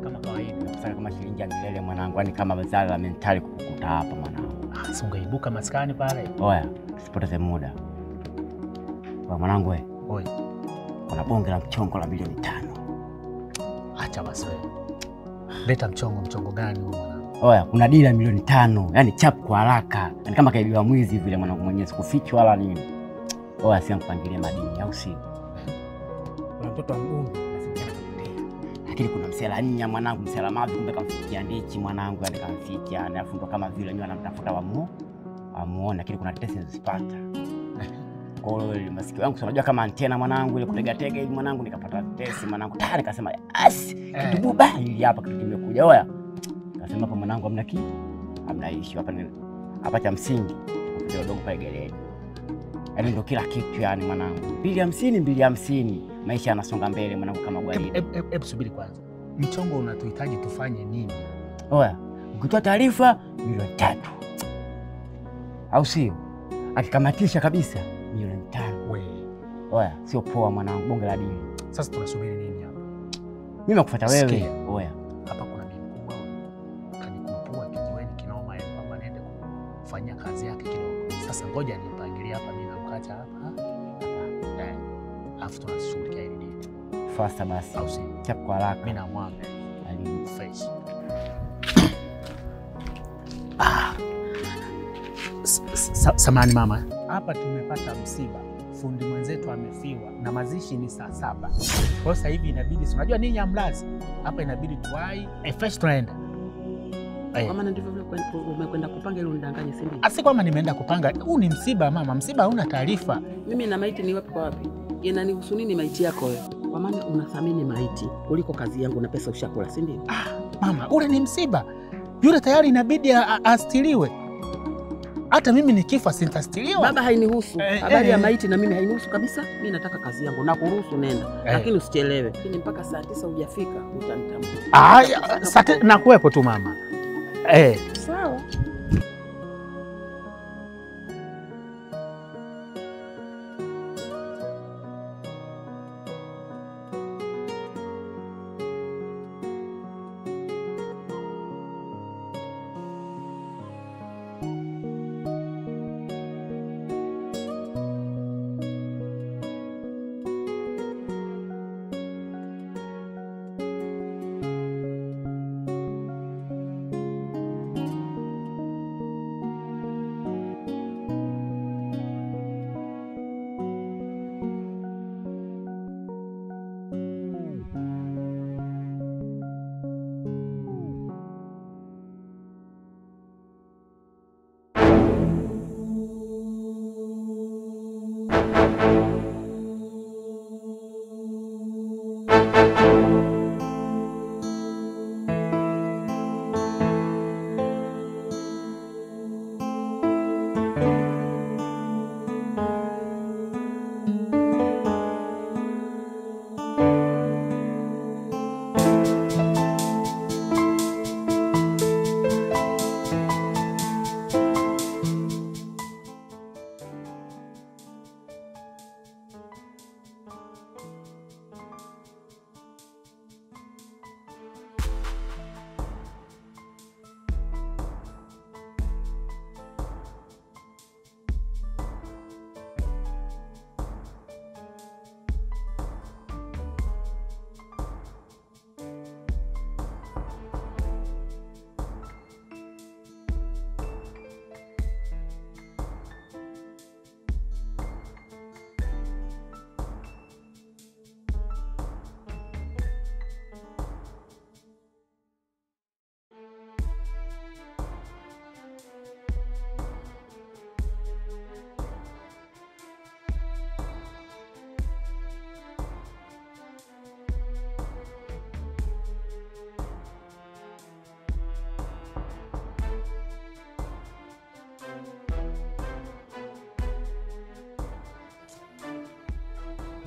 Kama kawaida, nakusanya kama shilingi ya milele mwanangu, yani kama mazao ya mentali kukukuta hapa mwanangu. Si ungeibuka maskani pale. Oya, usipoteze muda. Kwa mwanangu wewe. Oi. Kuna bonge la mchongo la milioni 5. Acha basi wewe. Leta mchongo gani huo mwanangu? Oya, kuna dili ya milioni 5, yani chap kwa haraka. Yani kama kaibiwa mwizi vile mwanangu mwenyewe, sikufichi wala nini. Oya, si mpangilie madini au si? Kuna mtoto wa mbunge anasikia anapotea. Lakini kuna msela nya mwanangu, msela mavi kumbe kamfikia ndichi mwanangu, yani kamfikia, yani afundo kama vile yeye anamtafuta amuone, lakini kuna tetesi zisipata. Kwa hiyo masikio yangu unajua kama antena mwanangu ile kutega tega hivi mwanangu, nikapata tetesi mwanangu, tayari nikasema kitu buba hili hapa kitu kimekuja. Oya, nikasema hapa mwanangu hamna kitu, hamna issue hapa, hapa cha msingi ndio dogo pale gereni. Yaani ndio kila kitu yani mwanangu. 250 maisha yanasonga mbele mwanangu kama gwaride. Hebu subiri kwanza. Mchongo unatuhitaji tufanye nini? Oya, ukitoa taarifa milioni 3. Au sio? Akikamatisha kabisa milioni 5. Wewe. Oya, sio poa mwanangu, bonge la dini. Sasa tunasubiri nini hapa? Mimi nakufuata wewe. Oya. Hapa kuna bibi mkubwa kanikumpua kijiweni kinoma yani kwamba niende kufanyia kazi yake kidogo. Sasa ngoja nipangilie hapa mimi namkacha hapa. Afu tunashughulikia hili dini. Fasta basi. Au si? Chap kwa haraka. Mimi na mwambe. Ali fresh. Samani mama. Hapa tumepata msiba. Fundi mwenzetu amefiwa na mazishi ni saa 7. Kwa sasa hivi inabidi, unajua nini ya mlazi? Hapa inabidi tuwai. Fresh tunaenda. Kwa maana ndivyo vile umekwenda kupanga ili unidanganye, si ndio? Asi kwamba nimeenda kupanga. Huu ni msiba mama. Msiba hauna taarifa. Mimi na maiti ni wapi kwa wapi? Inanihusu nini maiti yako wewe? Kwa maana unathamini maiti kuliko kazi yangu na pesa ushakula, si ndio? Mama, ule ni msiba. Yule tayari inabidi astiliwe. Hata mimi nikifa sintastiliwa. Baba, hainihusu. Habari ya maiti na mimi hainihusu kabisa. Mimi nataka kazi yangu na kuruhusu nenda. Lakini usichelewe. Lakini mpaka saa 9 hujafika utanitambua. Sasa nakuwepo tu mama. Sawa.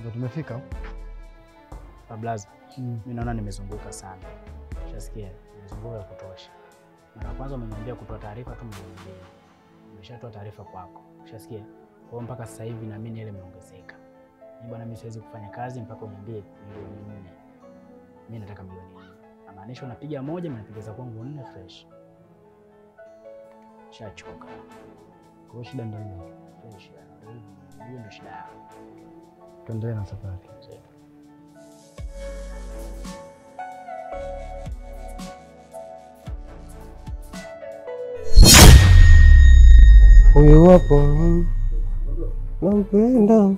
Ndio tumefika. Blaza, mimi naona nimezunguka sana. Ushasikia? Nimezunguka kutosha. Mara kwanza umeniambia kutoa taarifa tu milioni 2. Nimeshatoa taarifa kwako. Ushasikia? Kwa mpaka sasa hivi na mimi ile imeongezeka. Mimi bwana, mimi siwezi kufanya kazi mpaka uniambie milioni 4. Mimi nataka milioni 4. Maanisha unapiga moja, mimi napiga za kwangu 4 fresh. Shachoka. Kwa shida ndio hiyo. Hiyo ndio shida yako. Tuendelee na safari. Huyu wapo nampenda.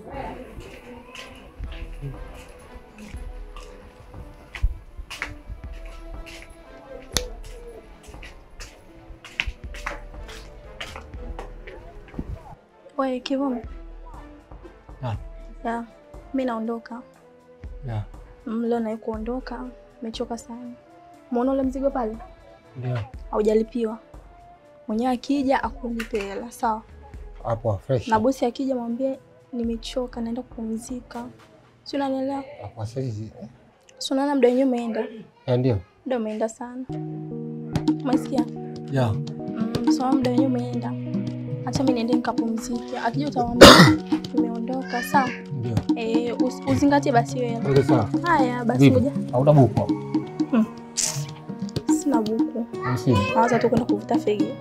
Wewe Kivumbi. Ya, mimi naondoka. Ya. Leo na kuondoka, nimechoka sana. Muona ule mzigo pale? Ndio. Haujalipiwa. Mwenyewe akija akulipe hela, sawa? Hapo fresh. Na bosi akija mwambie nimechoka naenda kupumzika. Si unanielewa? Hapo saizi. Si unaona muda wenyewe umeenda? Ndio. Muda umeenda sana. Umesikia? Ya. So muda wenyewe umeenda. Acha mimi niende nikapumzike. Akija utawaambia nimeondoka, sawa? Ndio. Uzingatie basi wewe. Okay, sawa. Haya, basi ngoja. Hauna buku? Sina buku. Msini. Naanza tu kwenda kuvuta fegi.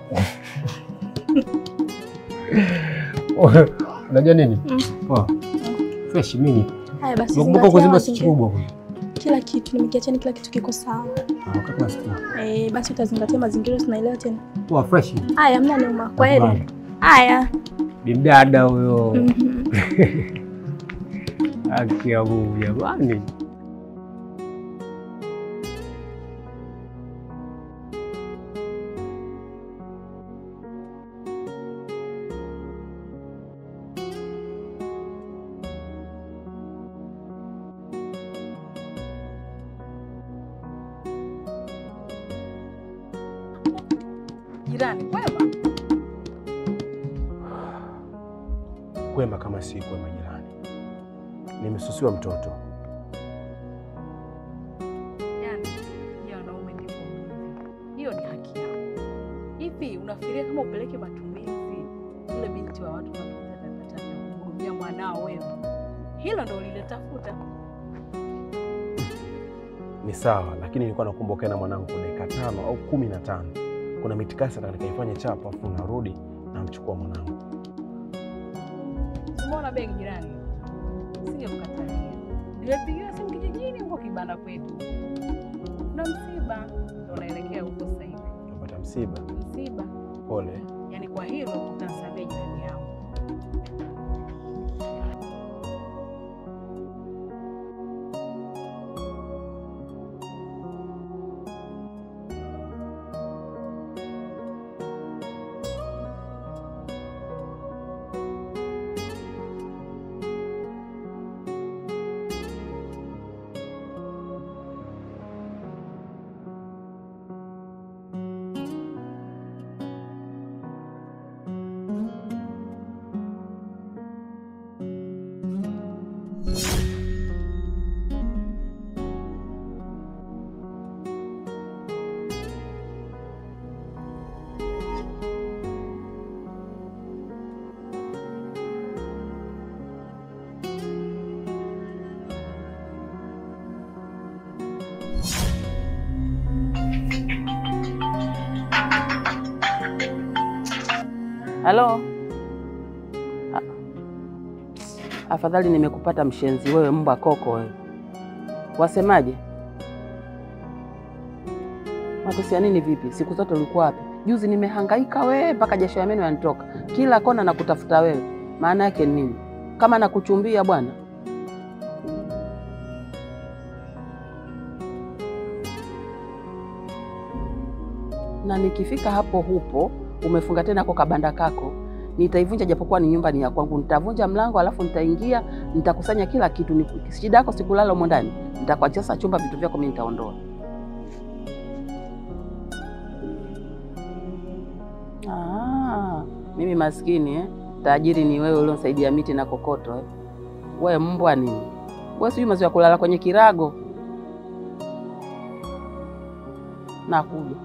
Unajua nini? Poa. Fresh mimi. Haya basi. Nakumbuka kuzima switch kubwa. Kila kitu nimekiacha, kila kitu kiko sawa. Wakati nasikia. Basi utazingatia mazingira, tunaelewa tena. Poa fresh. Haya, mna noma. Kwaheri. Haya. Bimdada huyo. Akia Mungu jamani. Jirani, kwema? Kwema kama si kwema jirani. Nimesusiwa mtoto. Yaani, ya wanaume ndivyo. Hiyo ni haki yako. Hivi unafikiria kama upeleke matumizi yule binti wa watu matumizi atapata kumhudumia mwanao wewe? Hilo ndio uliletafuta. Ni sawa, lakini nilikuwa nakumbuka na mwanangu kwa dakika 5 au 15. Kuna mitikasi nikaifanya chapa afu narudi na mchukua mwanangu. Umeona begi jirani? Singekukatalia. Nimepigiwa simu kijijini huko kibanda kwetu. Kuna msiba. Ndio unaelekea huko sasa hivi. Unapata msiba? Msiba. Pole. Yaani kwa hilo utasamehe jirani yangu. Halo. Afadhali nimekupata mshenzi wewe, mbwa koko wewe. Wasemaje? Matusia nini vipi? Siku zote ulikuwa wapi? Juzi nimehangaika wewe mpaka jasho ya meno yanitoka. Kila kona nakutafuta wewe. Maana yake nini? Kama nakuchumbia bwana. Na nikifika hapo hupo umefunga tena kwa kabanda kako, nitaivunja japokuwa ni nyumba ni ya kwangu. Nitavunja mlango alafu nitaingia, nitakusanya kila kitu. Shida yako sikulala huko ndani. Nitakuachia sasa chumba, vitu vyako mimi nitaondoa. Mimi maskini tajiri ni wewe ulionisaidia miti na kokoto Wewe mbwa nini? Wewe sijui mazoea kulala kwenye kirago. Nakuja.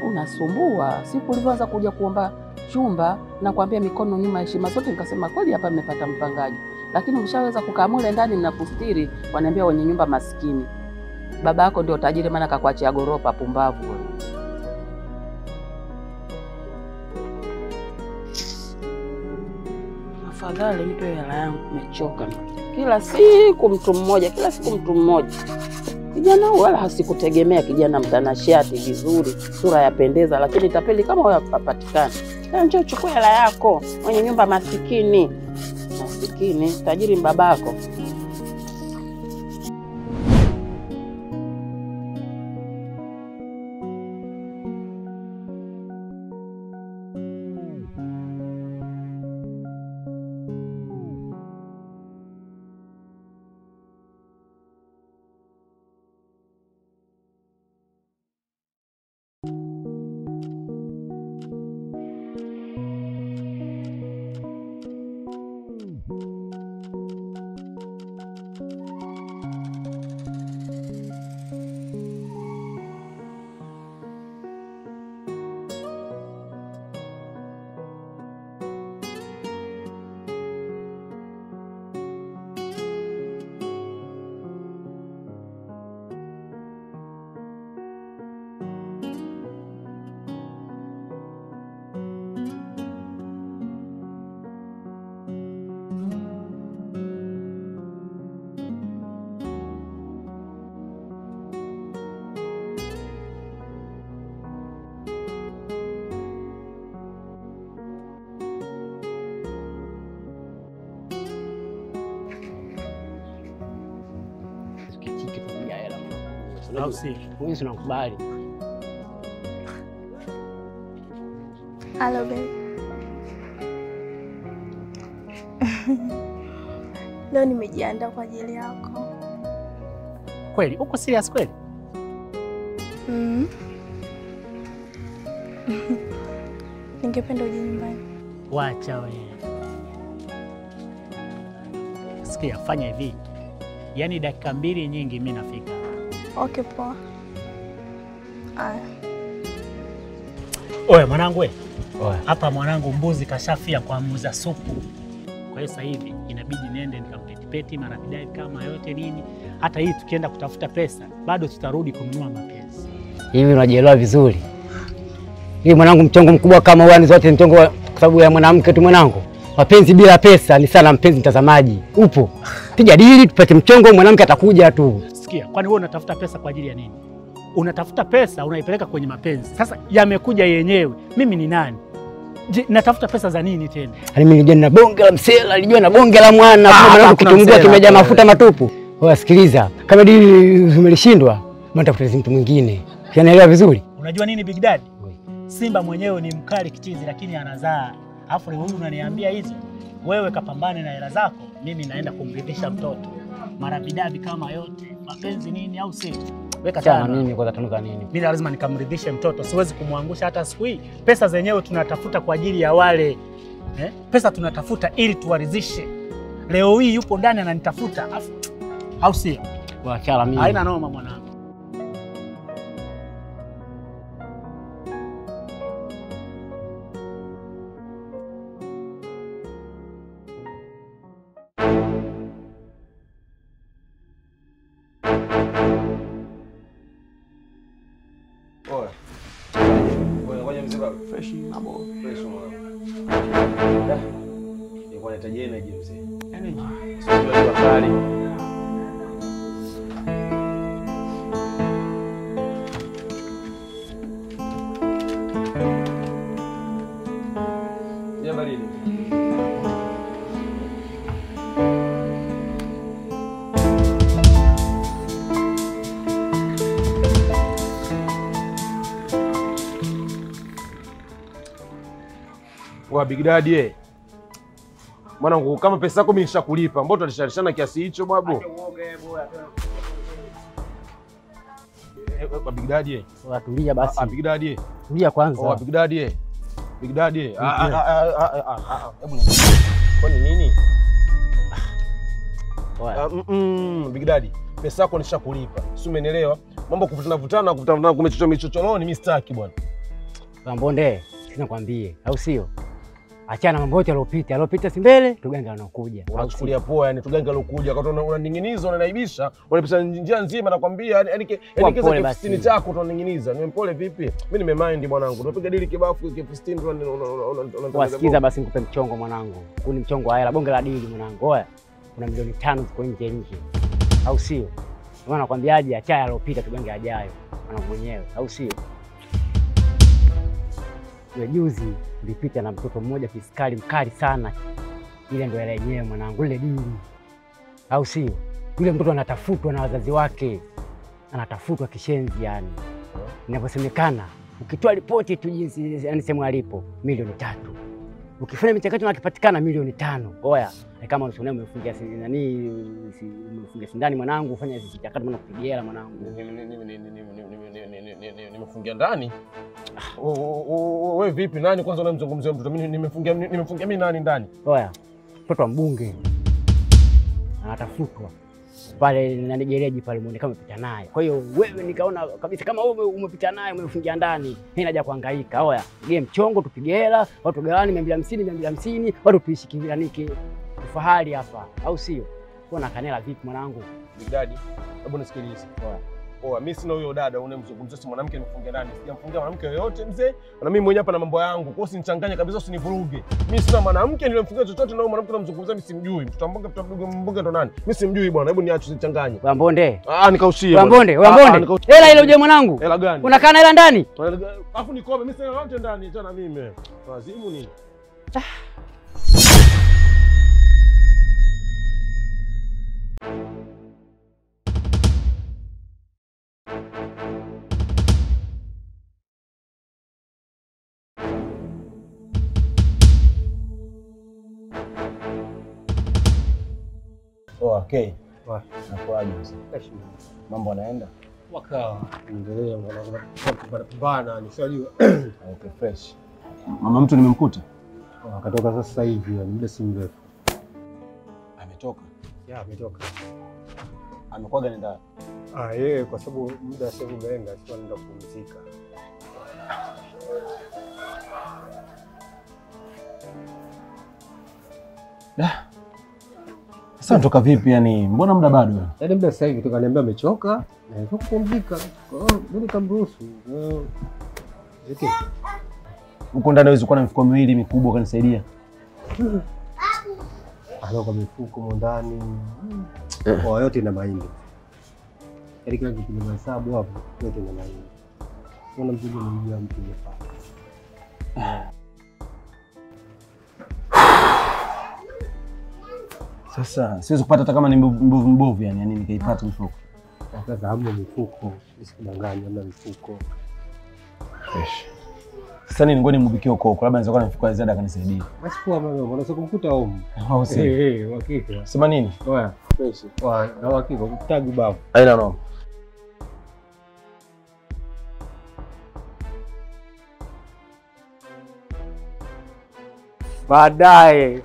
Unasumbua. Siku ulivyoanza kuja kuomba chumba na kuambia mikono nyuma, heshima zote, nikasema kweli hapa mmepata mpangaji. Lakini umeshaweza kukaa mule ndani mnakustiri, wanaambia wenye nyumba maskini. Baba yako ndio tajiri, maana akakuachia gorofa. Pumbavu wewe. Afadhali nitoe hela yangu, nimechoka. Kila siku mtu mmoja, Kijana wala hasikutegemea, kijana mtanashati vizuri, sura yapendeza, lakini tapeli kama wewe hapatikani. Njoo chukua hela yako, mwenye nyumba masikini. Masikini, tajiri mbabako. Au si? Wewe unakubali. Hello babe. Leo nimejiandaa kwa ajili yako. Kweli? Uko serious kweli? Ningependa uje nyumbani. Wacha wewe. Sikia, fanya hivi. Yaani dakika 2 nyingi mimi nafika. Okay, poa. Aya. Oya mwanangu wewe. Hapa mwanangu mbuzi kashafia kwa muuza supu. Kwa hiyo sasa hivi inabidi niende nikamtetipeti marabidai kama yote nini. Hata hii tukienda kutafuta pesa bado tutarudi kununua mapenzi. Hivi unajielewa vizuri? Hii mwanangu, mchongo mkubwa kama huo ni zote mchongo kwa sababu ya mwanamke tu mwanangu. Mapenzi bila pesa ni sana, mpenzi mtazamaji. Upo. Piga dili tupate mchongo, mwanamke atakuja tu. Sikia, kwani wewe unatafuta pesa kwa ajili ya nini? Unatafuta pesa unaipeleka kwenye mapenzi. Sasa yamekuja yenyewe. Mimi ni nani? Je, natafuta pesa za nini tena? Mimi nilijua na bonge la msela, nilijua na bonge la mwana, kwa mwanangu kitungua kimejaa mafuta matupu. Wewe sikiliza, kama dili umelishindwa, mbona tafuta mtu mwingine. Unaelewa vizuri? Unajua nini Big Daddy? Simba mwenyewe ni mkali kichizi lakini anazaa. Alafu leo huyu unaniambia hizo. Wewe kapambane na hela zako, mimi naenda kumridhisha mtoto. Marabidabi kama yote, mapenzi nini au si? Weka sana mimi kwa tatanuka nini? Mimi lazima nikamridhishe mtoto, siwezi kumwangusha hata siku hii. Pesa zenyewe tunatafuta kwa ajili ya wale. Pesa tunatafuta ili tuwaridhishe. Leo hii yupo ndani ananitafuta, au si? Wacha mimi. Haina noma mwanangu. Fresh mambo. Fresh mambo. Nilikuwa nahitaji energy mzee. Energy. Sio kali. Ya baridi. Wa Big Daddy mwanangu, kama pesa yako mimi nishakulipa, mbona tulisharishana kiasi hicho babu? Big Daddy tulia basi. Big Daddy tulia kwanza. Big Daddy hebu kwani nini? Big Daddy, pesa yako nishakulipa. Si umenielewa? Mambo kuvutana kumechochoroni mimi sitaki bwana. Mbonde, sina kwambie, au sio? Achana mambo yote yalopita si mbele, tuganga anakuja. Unachukulia poa yani tuganga alokuja wakati unaning'iniza unanaibisha, unapita njia nzima nakwambia yani kesa kifistini chako tunaning'iniza. Nimempole vipi? Mimi nimemind mwanangu. Tunapiga dili kibafu kifistini Wasikiza basi nikupe mchongo mwanangu. Huu ni mchongo wa hela, bonge la dili mwanangu. Oya. Kuna milioni 5 ziko nje. Au sio? Maana nakwambiaje achaya yalopita tuganga ajayo. Mwanangu mwenyewe, au sio? Yule juzi nilipita na mtoto mmoja fiskali mkali sana. Ile ndio ile yenyewe mwanangu, ile dili. Au sio? Yule mtoto anatafutwa na wazazi wake. Anatafutwa kishenzi yani. Inavyosemekana, ukitoa ripoti tu jinsi yani sehemu alipo, milioni 3. Ukifanya michakato na kipatikana milioni 5. Oya, kama unasema umefungia umefungia sindani mwanangu, ufanye hizo michakato maana kupigia hela mwanangu. Nimefungia ndani? Wewe vipi? Nani kwanza unamzungumzia mtoto? Mimi nimefungia mimi nani ndani? Oya, mtoto wa mbunge anatafutwa pale na gereji pale, muonekano umepita naye. Kwa hiyo wewe nikaona kabisa kama wewe umepita naye umefungia ndani, mimi naja kuhangaika. Oya, game mchongo tupige hela, watu gawani 250, watu tuishi kivianike ufahari hapa, au sio? Kuna kanela vipi mwanangu? Big Daddy, hebu nisikilize. Oya, mimi sina huyo dada unemzungumzia si mwanamke nimefungia ndani. Sijamfungia mwanamke yoyote mzee. Na mimi mwenyewe hapa na mambo yangu. Kwa hiyo usinichanganye kabisa, usinivuruge. Mimi sina mwanamke nilimfungia chochote na huyo mwanamke namzungumzia mimi simjui. Mtoto mbonge mbonge ndo nani? Mimi simjui bwana. Hebu niache usinichanganye. Wa Mbonde. Nikaushie. Wa Mbonde. Hela ile uje mwanangu. Hela gani? Unakaa na hela ndani? Alafu nikobe mimi sina yote ndani tena mimi. Wazimu nini? Okay. Nakuaje sasa? Mambo yanaenda? Wakawa. Endelea bana, nishajua. Okay, fresh. Mama mtu nimemkuta? Akatoka sasa hivi, muda si mrefu. Ametoka? Ya, ametoka. Amekuwa gani ndani? Yeye kwa sababu muda sasa umeenda, sio anaenda kupumzika. Sasa natoka vipi yani? Mbona muda bado? Yaani muda sasa hivi tukaniambia amechoka na yuko kupumzika. Kwa hiyo mimi nikamruhusu. Ziki. Huko ndani hawezi kuwa na mifuko miwili mikubwa kanisaidia. Kwa mifuko ndani. Kwa yote ina mahindi. Yaani kila kitu kina hesabu hapo, yote ina mahindi. Kuna mzigo mwingine mtu hapa. Sasa siwezi kupata hata kama ni mbovu yani nikaipata mifuko. Sasa hamna mifuko, usikudanganye, hamna mifuko. Fresh. Sasa nini ngoja nimbikie huko, labda naweza kuwa na mifuko ya ziada kanisaidia. Basi poa mama, unaweza kumkuta home. Au si? Hakika. Sema nini? Oya, fresh. Na hakika kutagu babu. Haina noma. Baadaye.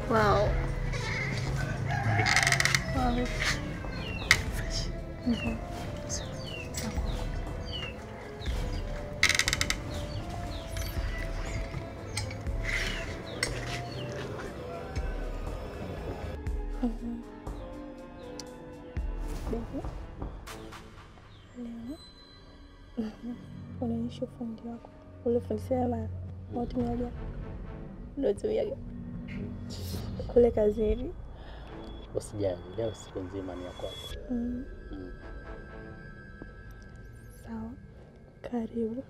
Wow. Baby. Leo Unaonyesha ufundi wako. Ulifundisha na watu mmoja. Ndio tuyaga. Kule kazini. Usijali, leo siku nzima ni ya kwako. Sawa. Karibu.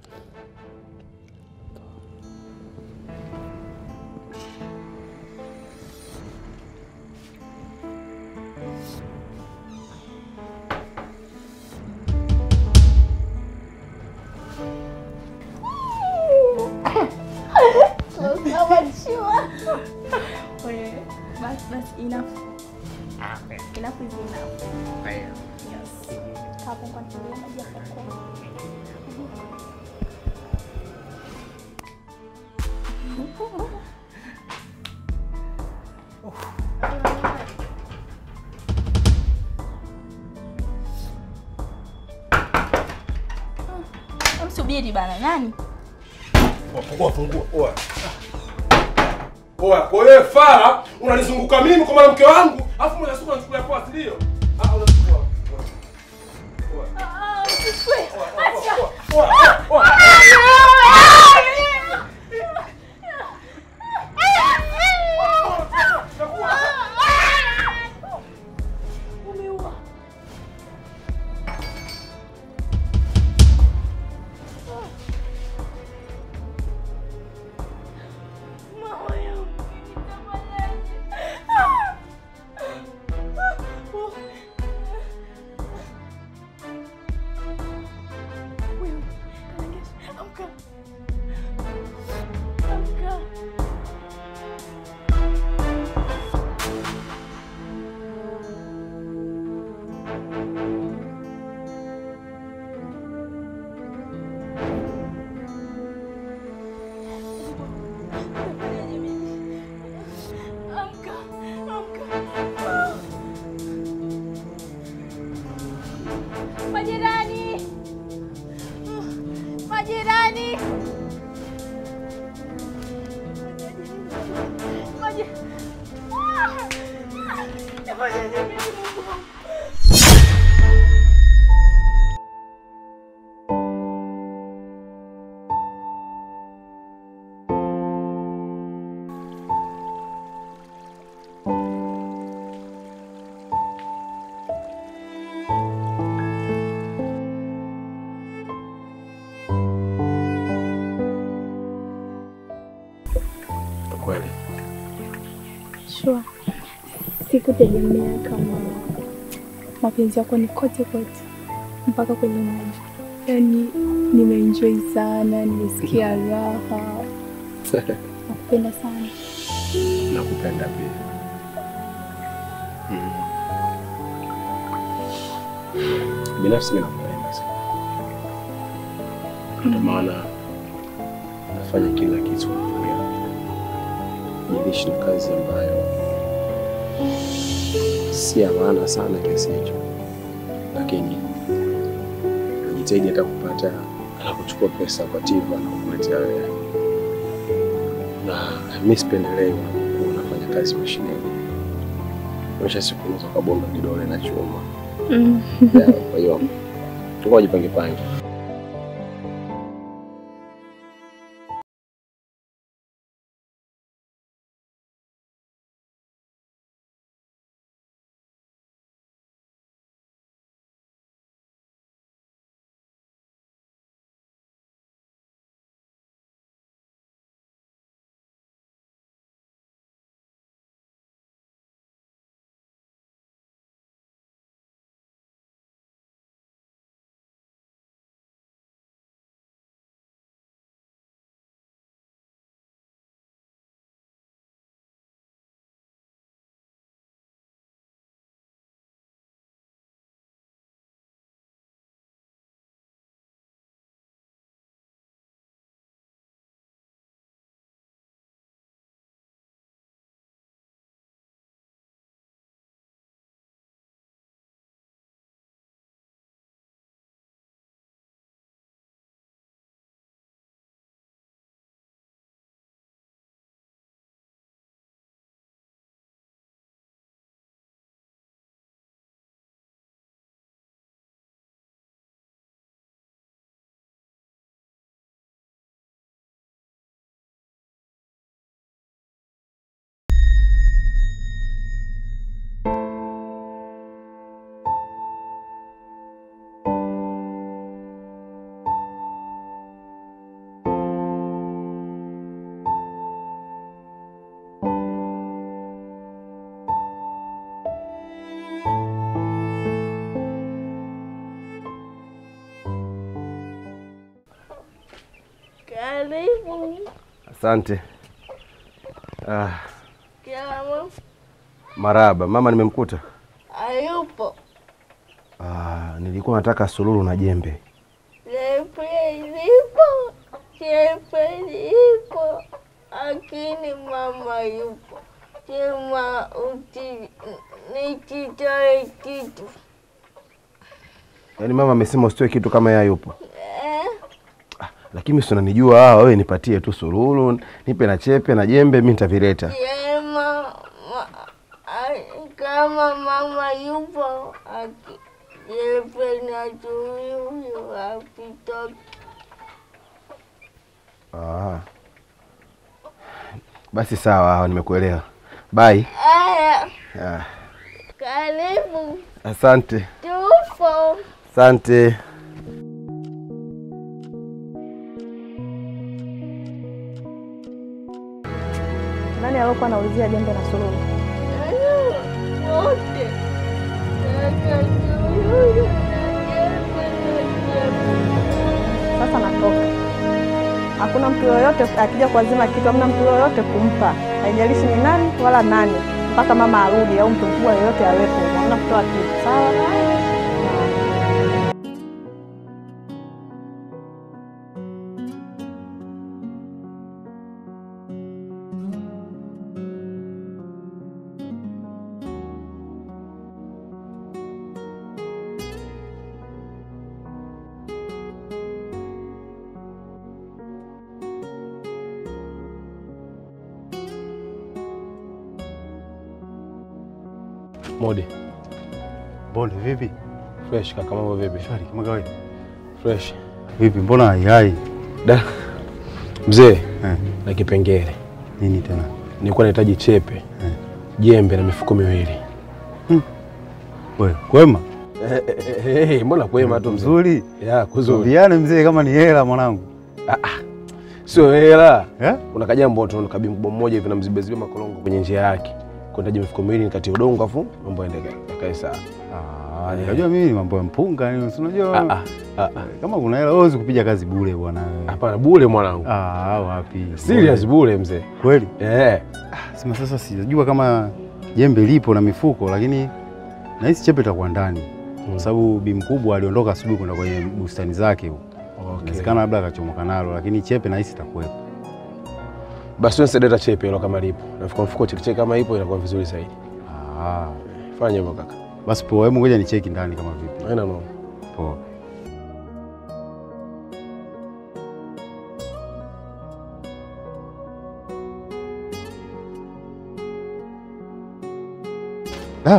That's enough. Enough is enough. Yes. Hapo kwa nini maji yako? Msubiri bana, nani? Fungua. Oya, kwa hiyo fara unanizunguka mimi kwa mwanamke wangu, afu mwenye siku unachukulia poa ndio? Unachukua. Kweli. Sure. Sikutegemea kama mapenzi yako ni kote mpaka kwenye maji. Yaani nimeenjoy sana, nimesikia raha. Nakupenda sana. Nakupenda pia. Binafsi mimi nakupenda sana. Ndio maana nafanya kila kitu niishi na kazi ambayo si ya maana sana kiasi hicho, lakini najitahidi hata kupata na kuchukua pesa kwa Tiva na kukuletea wewe. Na mimi sipendelee unafanya kazi mashineni. Mwisho siku unaweza kubonga kidole na chuma. Kwa hiyo ngoja jipange. Asante. Kiamu. Maraba, mama nimemkuta. Hayupo. Nilikuwa nataka sululu na jembe. Jembe lipo. Jembe lipo. Lakini mama yupo. Sema nikitoe kitu. Yaani mama amesema usitoe kitu kama yeye yupo. Lakini si unanijua wewe, nipatie tu sululu, nipe na chepe na jembe, mimi nitavileta. Sema kama mama yupo, jembe na sululu apitoke. Basi sawa, nimekuelewa. Bye. Aya. Karibu. Asante. Tupo. Asante. Nani alikuwa anaulizia jembe na sululu? Wote. Sasa natoka. Hakuna mtu yoyote akija kuazima kitu, hamna mtu yoyote kumpa. Haijalishi ni nani wala nani, mpaka mama arudi au mtu mkubwa yoyote awepo. Hamna kutoa kitu. Sawa? Modi. Bonde vipi? Fresh kaka, mambo vipi? Shwari kama kawaida. Fresh. Vipi, mbona hai? Da. Mzee, na kipengele. Nini tena? Nilikuwa nahitaji chepe, jembe na mifuko miwili. Wewe, kwema? Mbona kwema tu mzuri? Ya, kuzuri. Tubiane mzee, kama ni hela mwanangu. Sio hela. Kuna kajambo tu kabi mkubwa mmoja hivi na mzibezibe makolongo kwenye njia yake. Kundaje mifuko miwili nikati udongo afu mambo yaendelee. Yakae sawa. Nikajua mimi mambo ya mpunga ni unajua. Kama kuna hela huwezi kupiga kazi bure bwana wewe. Hapana, bure mwanangu. Wapi? Serious bure mzee. Kweli? Sema sasa sijajua kama jembe lipo na mifuko, lakini na hizi chepe itakuwa ndani. Kwa sababu bi mkubwa aliondoka asubuhi kwenda kwenye bustani zake huko. Inawezekana labda akachomoka nalo, lakini chepe na hizi itakuwepo. Basi wewe sedeta chepe hilo kama lipo. Nafikiri mfuko cheki kama ipo inakuwa vizuri zaidi. Fanya hivyo kaka. Basi poa, hebu ngoja nicheki ndani kama vipi. Haina noma. Poa.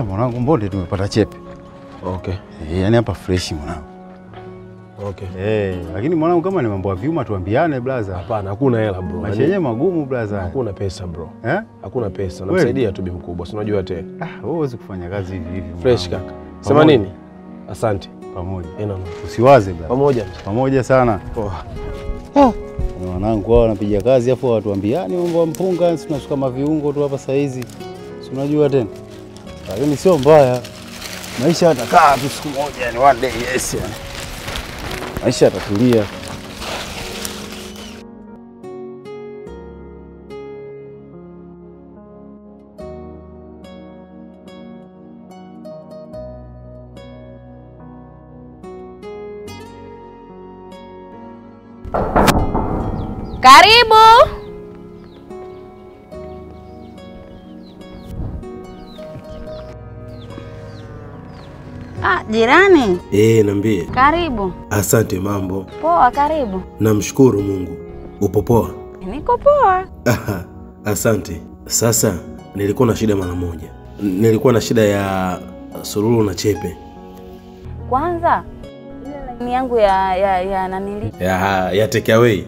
Mwanangu, mbonde tumepata chepe. Okay. Yaani hapa fresh mwanangu. Okay. Lakini mwanangu, kama ni mambo ya vyuma tuambiane blaza. Hapana, hakuna hela bro. Maisha yenyewe magumu blaza. Hakuna pesa bro. Hakuna pesa. Namsaidia tu bi mkubwa. Si unajua tena. Wewe huwezi kufanya kazi hivi hivi. Fresh kaka. Sema nini? Asante. Pamoja. Usiwaze blaza. Pamoja. Pamoja sana. Mwanangu wao wanapiga kazi afu watuambiani mambo ya mpunga, tunasuka maviungo tu hapa saa hizi. Si unajua tena. Lakini sio mbaya. Maisha yatakaa tu siku moja, yani one day, yes yani. Maisha yatatulia. Karibu. Jirani. Niambie. Karibu. Asante, mambo. Poa, karibu. Namshukuru Mungu. Upo poa? Niko poa. Asante. Sasa nilikuwa na shida mara moja. Nilikuwa na shida ya sululu na chepe. Kwanza ile line yangu ya nanili. Ya take away.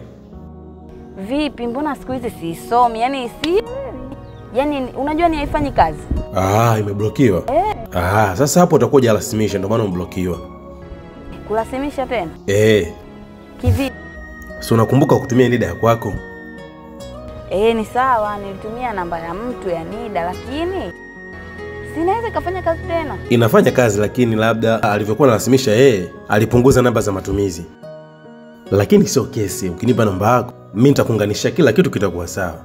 Vipi, mbona siku hizi siisomi? Yaani unajua ni haifanyi kazi. Imeblokiwa. Sasa hapo utakuwa hujalasimisha, ndio maana umeblokiwa. Kulasimisha tena? Kivipi? Si unakumbuka kutumia NIDA ya kwako? Ni sawa, nilitumia namba ya mtu ya NIDA, lakini sinaweza kufanya kazi tena. Inafanya kazi, lakini labda alivyokuwa analasimisha alipunguza namba za matumizi. Lakini sio kesi, ukinipa namba yako Mimi nitakuunganishia kila kitu kitakuwa sawa.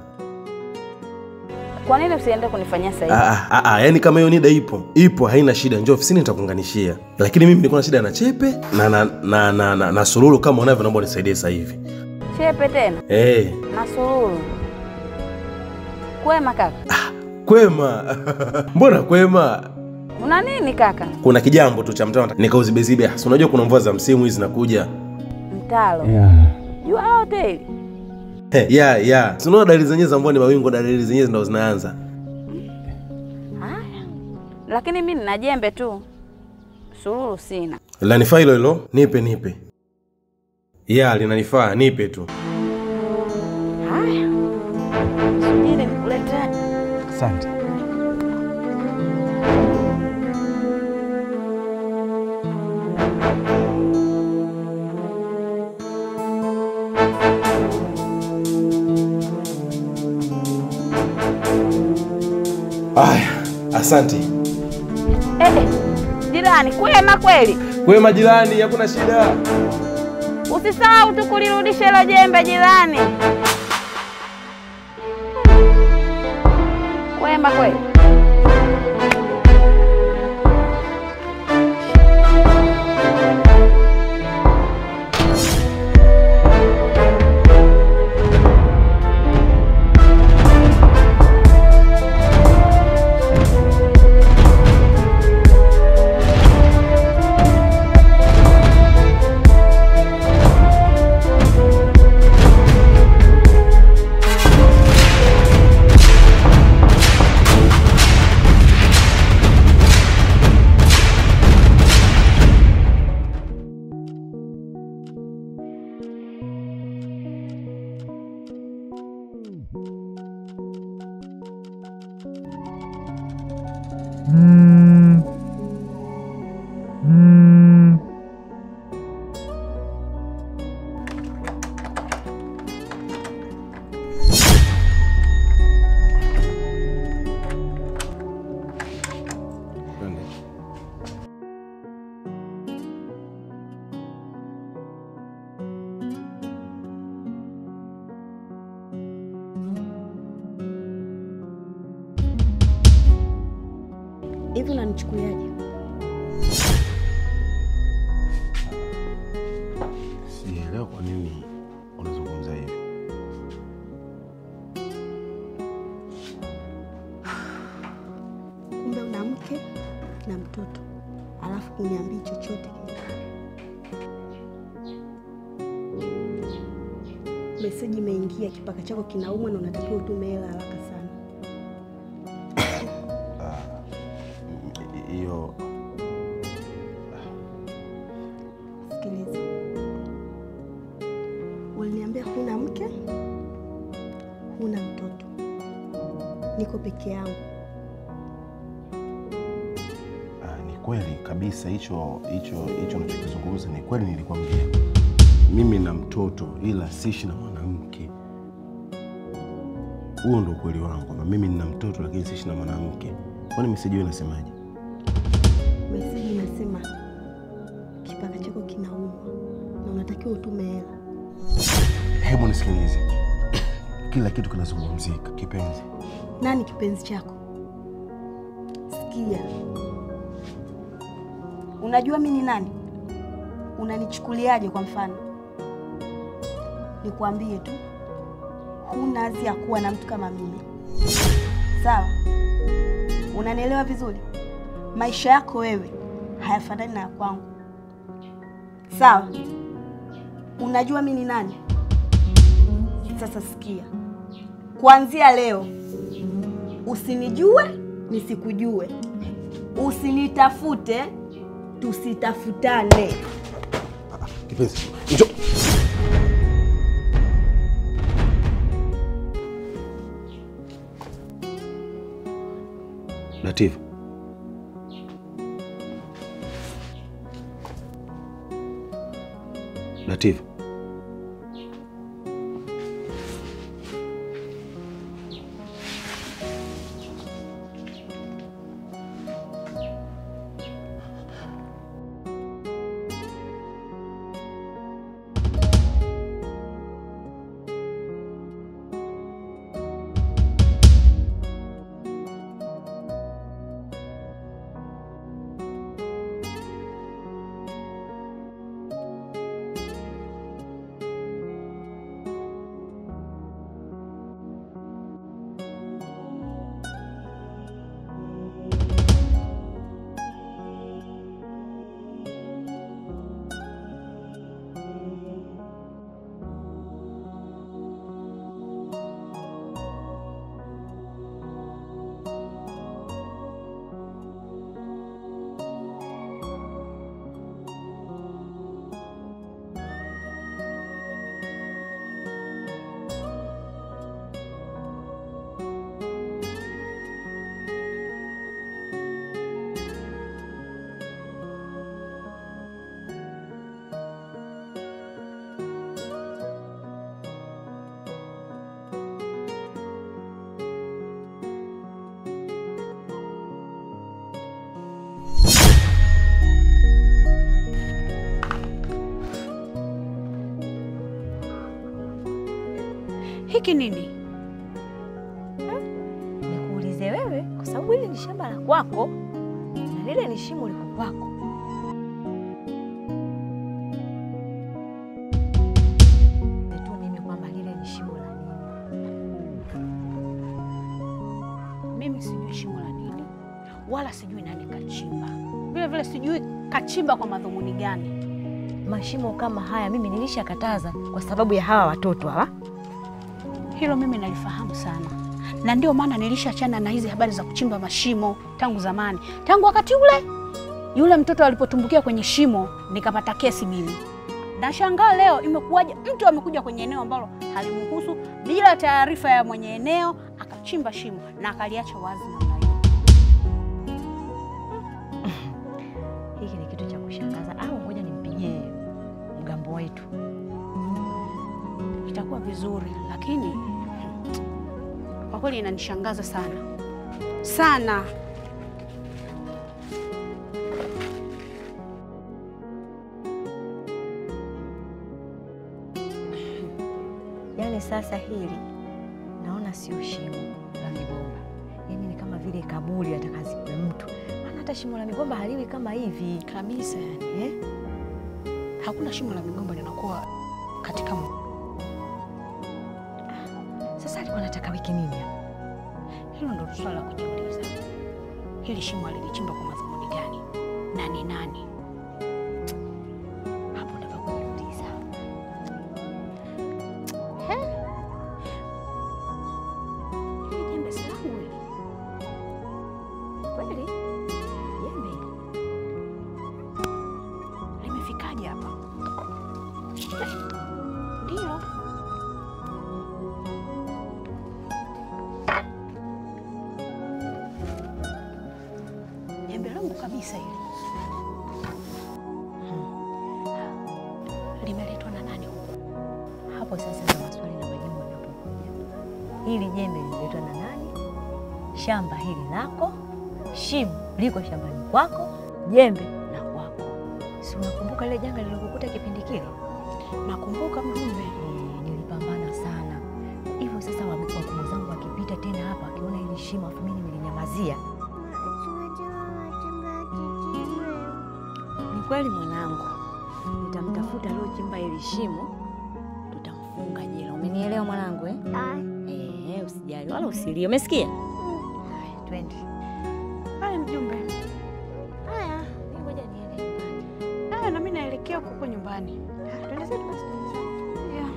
Kwa nini usiende kunifanyia sasa hivi? Yaani kama hiyo NIDA ipo haina shida, njoo ofisini nitakuunganishia. Lakini mimi niko na shida na Chepe na Sululu, kama unavyo naomba unisaidie sasa hivi. Chepe tena? Na Sululu. Kwema kaka? Kwema. Mbona kwema? Una nini kaka? Kuna kijambo tu cha mtao nikauzibezibe. Unajua kuna mvua za msimu hizi zinakuja. Mtalo. Jua hoteli. Unaona dalili zenyewe za mvua ni mawingu, dalili zenyewe ndio zinaanza. Haya. Lakini mimi nina jembe tu. Sululu sina. Lanifaa hilo, nipe. Linanifaa, nipe tu. Haya. Subiri nikulete. Asante. Asante. Jirani, kwema kweli? Kwema jirani, hakuna shida. Usisahau tu kulirudisha hilo jembe jirani. Kwema kweli? Hivi unanichukuliaje? Sielewi kwa nini unazungumza hivi. Kumbe una mke na mtoto, alafu kuniambia chochote kile. Meseji imeingia, kipaka chako kinaumwa na unatakiwa utume hela haraka sana. Hiyo sikiliza. Uliniambia huna mke, huna mtoto. Niko peke yangu. Ni kweli kabisa, hicho unachokizungumza ni kweli. Nilikwambia mimi na mtoto ila siishi na mwanamke. Huo ndio kweli wangu, kwamba mimi nina mtoto lakini siishi na mwanamke. Kwani message hiyo inasemaje? Meseji inasema kipaka chako kinaumwa na unatakiwa utume hela. Hebu nisikilize. Kila kitu kinazungumzika, kipenzi. Nani kipenzi chako? Sikia. Unajua mimi ni nani? Unanichukuliaje kwa mfano? Nikwambie tu, huna hazi ya kuwa na mtu kama mimi. Sawa? Unanielewa vizuri? Maisha yako wewe hayafanani na kwangu. Sawa? Unajua mimi ni nani? Sasa sikia. Kuanzia leo usinijue, nisikujue. Usinitafute, tusitafutane. Kipenzi, njoo. Latif. Latif. hiki nini? Nikuulize wewe kwa sababu hili ni shamba la kwako na lile ni shimo liko kwako. Tu mimi kwamba lile ni shimo la nini? Mimi sijui shimo la nini, wala sijui nani kachimba. Vile vile sijui kachimba kwa madhumuni gani. Mashimo kama haya mimi nilishakataza kwa sababu ya hawa watoto hawa. Hilo mimi nalifahamu sana, na ndio maana nilishachana na hizi habari za kuchimba mashimo tangu zamani. Tangu wakati ule yule mtoto alipotumbukia kwenye shimo nikapata kesi mimi. Nashangaa leo imekuwaje mtu amekuja kwenye eneo ambalo halimhusu bila taarifa ya mwenye eneo akachimba shimo na akaliacha wazi namna hiyo. Hiki ni kitu cha kushangaza, au ngoja nimpigie mgambo wetu. Itakuwa vizuri, lakini kwa kweli inanishangaza sana sana. Yaani sasa hili naona sio shimo la migomba, yaani ni kama vile kaburi atakazikwe mtu. Maana hata shimo la migomba haliwi kama hivi kabisa, yani hakuna shimo la migomba linakuwa katika Sasa alikuwa anataka wiki nini hapa? Hilo ndio swali la kujiuliza. Hili shimo alilichimba kwa madhumuni gani? Na ni nani? Hapo ndipo kujiuliza. Hili jembe si langu hili. Kweli? Jembe? Limefikaje hapa? Ndio. Kabisa hili. Limeletwa na nani huko? Hapo sasa na maswali na majibu yanapokuja. Hili jembe limeletwa na nani? Shamba hili lako? Shimo liko shambani kwako? Jembe la kwako. Si unakumbuka ile janga lilokukuta kipindi kile? Nakumbuka mjumbe. Nilipambana sana. Hivyo sasa wakubwa zangu wakipita tena hapa akiona hili shimo afu mimi nilinyamazia. Kweli mwanangu, nitamtafuta aliochimba hili shimo, tutamfunga jela. Umenielewa mwanangu eh? Usijali wala usilie. Umesikia? Twende. Haya mjumbe. Haya, ngoja niende nyumbani. Haya na mimi naelekea huko nyumbani. Twende zetu basi. Yeah.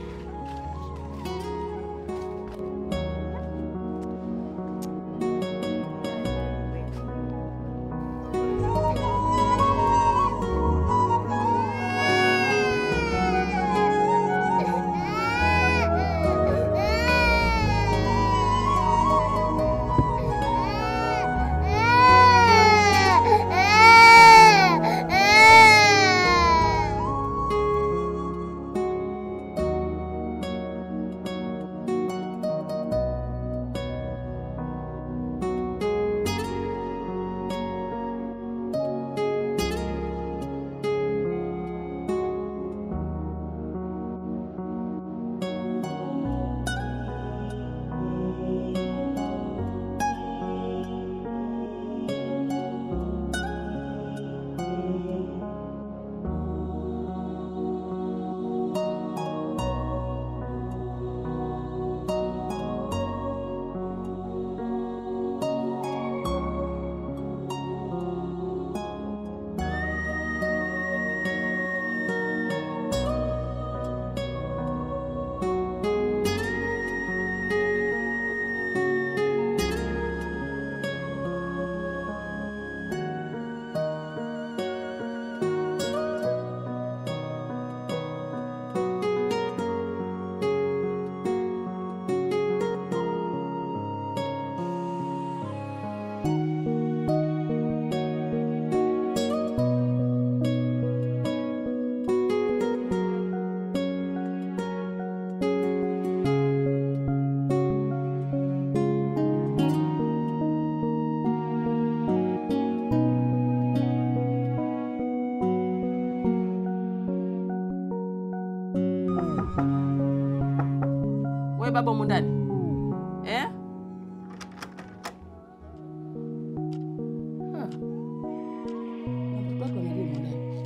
baba humu ndani?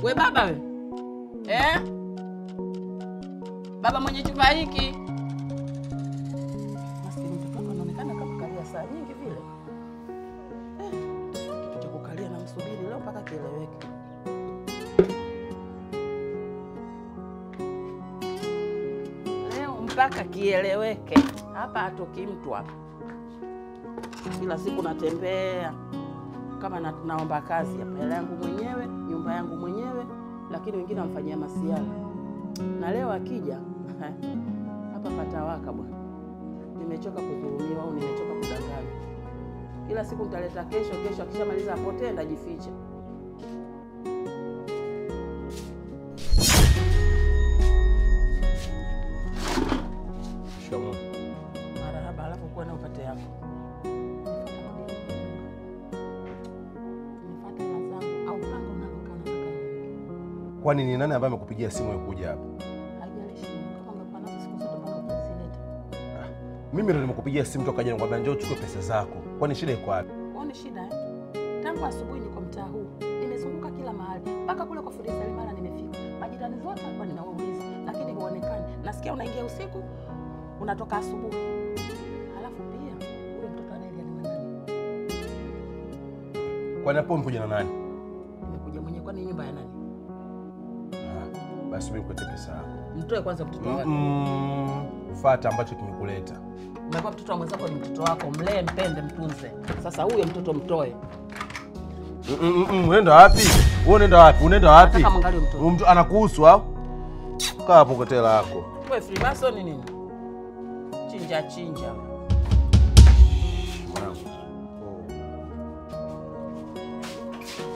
We baba we. Baba mwenye chumba hiki. Maskini mtoto wako anaonekana kama kalia saa nyingi vile. Kitu cha kukalia na msubiri leo mpaka kieleweke. Leo mpaka kieleweke. Hapa hatoki mtu hapa. Kila siku natembea kama naomba kazi hapa. Hela yangu mwenyewe, nyumba yangu mwenyewe, lakini wengine wamfanyia masiala. Na leo akija hapa patawaka bwana. Nimechoka kudhulumiwa au nimechoka kudanganywa. Kila siku mtaleta kesho, akishamaliza apotee ndajificha. Shikamoo. Marahaba, alafu kuwa na upate yako. Kwani ni nani ambaye amekupigia simu ya kuja hapa? Haijalishi kama ungekuwa nazo siku zote bana utasileta. Mimi ndo nimekupigia simu toka jana kwamba njoo uchukue pesa zako. Kwani shida iko wapi? Uone shida Tangu asubuhi niko mtaa huu. Nimezunguka kila mahali. Mpaka kule kwa Fundi Salimana nimefika. Majirani zote hapa ninawauliza, lakini huonekani. Nasikia unaingia usiku, unatoka asubuhi. Halafu pia huyo mtoto anaelia ni nani? Kwani hapo umekuja na nani? Nimekuja mwenyewe, kwani nyumba ya nani? Basi mimi nikuletee pesa yako. Mtoe kwanza mtoto wako. Fuata ambacho kimekuleta. Umekuwa mtoto wa mwenzako ni mtoto wako, mlee, mpende, mtunze. Sasa huyo mtoto mtoe. Unaenda wapi? Wewe unaenda wapi? Unaenda wapi? Nataka mwangalie mtoto. Mtu anakuhusu au? Kaa hapo kwa tela yako. Wewe Freemason nini? Chinja. Mwanangu.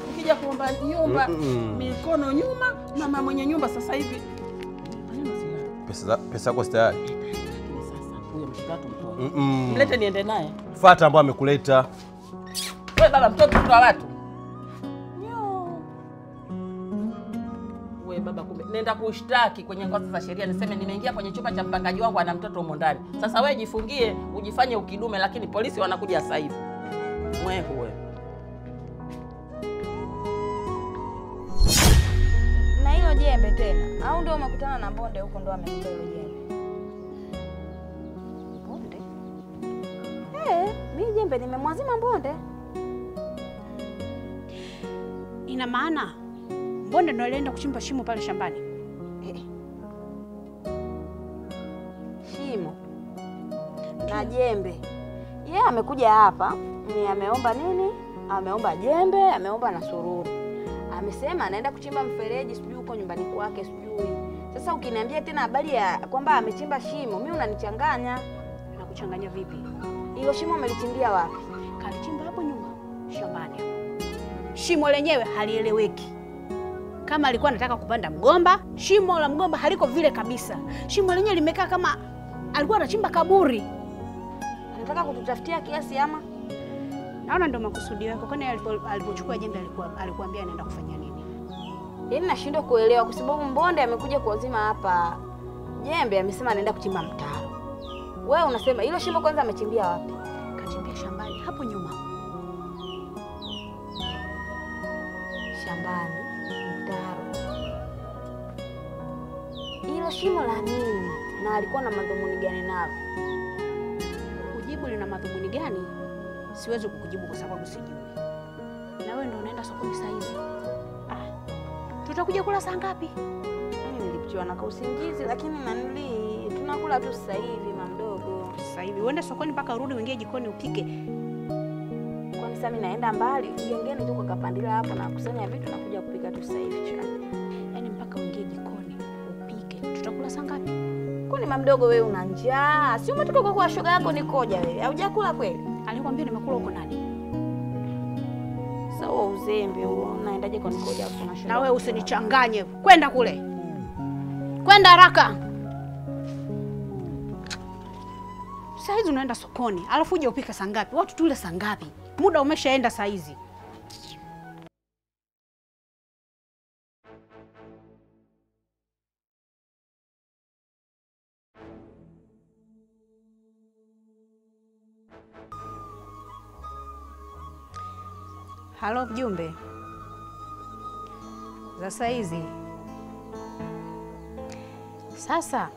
Ukija kuomba nyumba, mikono nyuma, mama mwenye nyumba sasa hivi. Pesa yako tayari. Huyo mtoto mtoe. Mlete niende naye. Fuata ambao amekuleta. Wewe baba mtoto wa watu. Wewe baba kumbe nenda kushtaki kwenye ngazi za sheria, niseme nimeingia kwenye chumba cha mpangaji wangu ana mtoto humo ndani. Sasa wewe jifungie, ujifanye ukidume, lakini polisi wanakuja sasa hivi. Mwehu wewe. Na hilo jembe tena. Au ndio umekutana na Mbonde huko ndo amenipa hilo jembe? Mbonde? Mimi jembe nimemwazima Mbonde. Ina maana Mbonde ndo alienda kuchimba shimo pale shambani? Shimo na jembe. Yeye amekuja hapa, ni ameomba nini? Ameomba jembe, ameomba na sururu. Amesema anaenda kuchimba mfereji sijui huko nyumbani kwake sijui. Sasa ukiniambia tena habari ya kwamba amechimba shimo, mimi unanichanganya. Nakuchanganya vipi? Hilo shimo amelichimbia wapi? Kalichimba hapo nyuma shambani hapo. Shimo lenyewe halieleweki. Kama alikuwa anataka kupanda mgomba, shimo la mgomba haliko vile kabisa. Shimo lenyewe limekaa kama alikuwa anachimba kaburi. Anataka kututafutia kiasi ama? Naona ndio makusudi yake. Kwani alipochukua jembe alikuambia anaenda kufanya nini? Yaani nashindwa kuelewa kwa sababu Mbonde amekuja kuazima hapa jembe, amesema anaenda kuchimba mtaro. Wewe unasema hilo shimo kwanza amechimbia wapi? Kachimbia shambani hapo nyuma. Shambani, mtaro. Hilo shimo la nini? Na alikuwa na madhumuni gani nalo? Kujibu lina madhumuni gani? Siwezi kukujibu kwa sababu sijui. Na wewe ndio unaenda sokoni saa hizi. Tutakuja kula saa ngapi? Mimi nilipitiwa na kausingizi lakini tunakula tu sasa hivi mamdogo. Sasa hivi uende sokoni mpaka urudi uingie jikoni upike. Kwani sasa mimi naenda mbali, gengeni tu kwa kapandila hapo na kusanya vitu na kuja kupika tu sasa hivi chai. Yaani mpaka uingie jikoni upike. Tutakula saa ngapi? Kwani mamdogo wewe una njaa? Si umetoka kwa shoga yako nikoja wewe. Haujakula kweli? Alikwambia nimekula huko nani? Sawa uzembe huo. Unaendaje kwa nikoja hapo na shoga? Na wewe usinichanganye. Kwenda kule. Kwenda haraka. Saa hizi unaenda sokoni, alafu uje upike saa ngapi? Watu tule saa ngapi? Muda umeshaenda saa hizi. Halo mjumbe. Za saizi. Sasa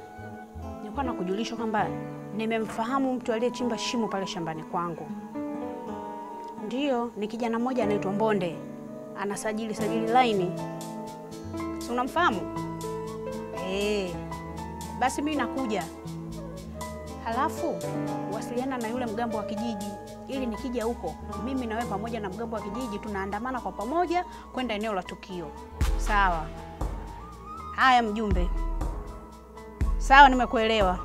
nilikuwa nakujulisha kwamba nimemfahamu mtu aliyechimba shimo pale shambani kwangu. Ndiyo, ni kijana mmoja anaitwa Mbonde. Anasajili laini. Si unamfahamu? Basi mimi nakuja. Halafu wasiliana na yule mgambo wa kijiji ili nikija huko mimi na wewe pamoja na mgambo wa kijiji tunaandamana kwa pamoja kwenda eneo la tukio. Sawa. Haya mjumbe. Sawa, nimekuelewa.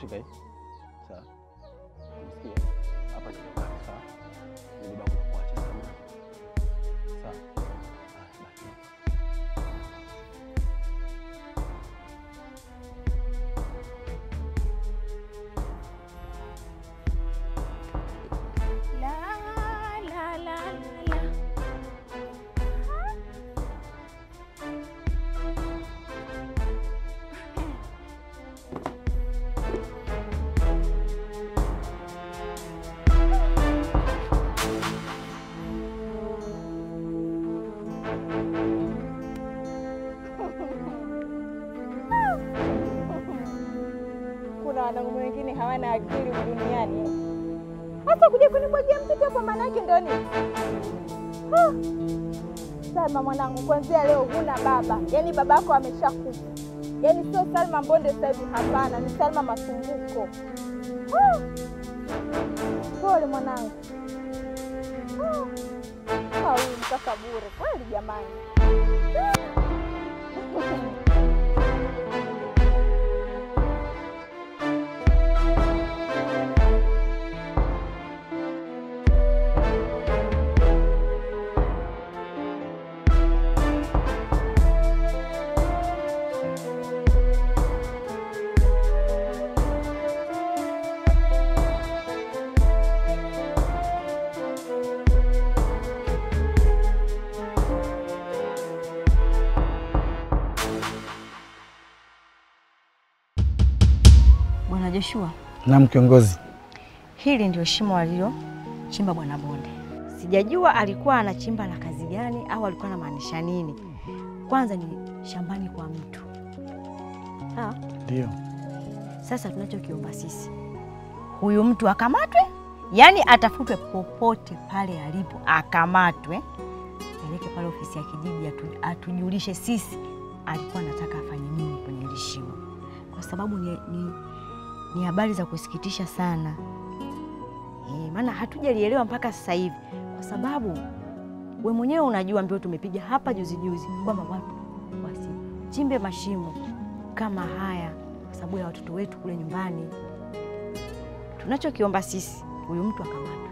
Shika hii. Sawa. Msikie. Hapa ni nyumbani, sawa? Ni baba kuacha sana. Sawa. Kuna wanaume wengine hawana akili duniani. Hasa kuja kunibwagia mtoto hapa maana yake ndio nini? Salma mwanangu, kuanzia leo huna baba. Yaani babako ameshakufa. Yaani sio Salma Mbonde sasa hivi, hapana, ni Salma Masumbuko. Pole mwanangu. Huyu mkaka bure kweli jamani. Bwana Joshua. Naam kiongozi. Hili ndio shimo alilochimba Bwana Bonde. Sijajua alikuwa anachimba na kazi gani au alikuwa anamaanisha nini. Kwanza ni shambani kwa mtu. Ndio. Sasa tunachokiomba sisi, huyu mtu akamatwe, yani atafutwe popote pale alipo, akamatwe, peleke pale ofisi ya kijiji atujulishe sisi alikuwa anataka afanye nini kwenye hili shimo. Kwa sababu ni habari za kusikitisha sana. Maana hatujalielewa mpaka sasa hivi. Kwa sababu we mwenyewe unajua mbio tumepiga hapa juzi kwamba watu wasichimbe mashimo kama haya kwa sababu ya watoto wetu kule nyumbani. Tunachokiomba sisi, huyu mtu akamatwe.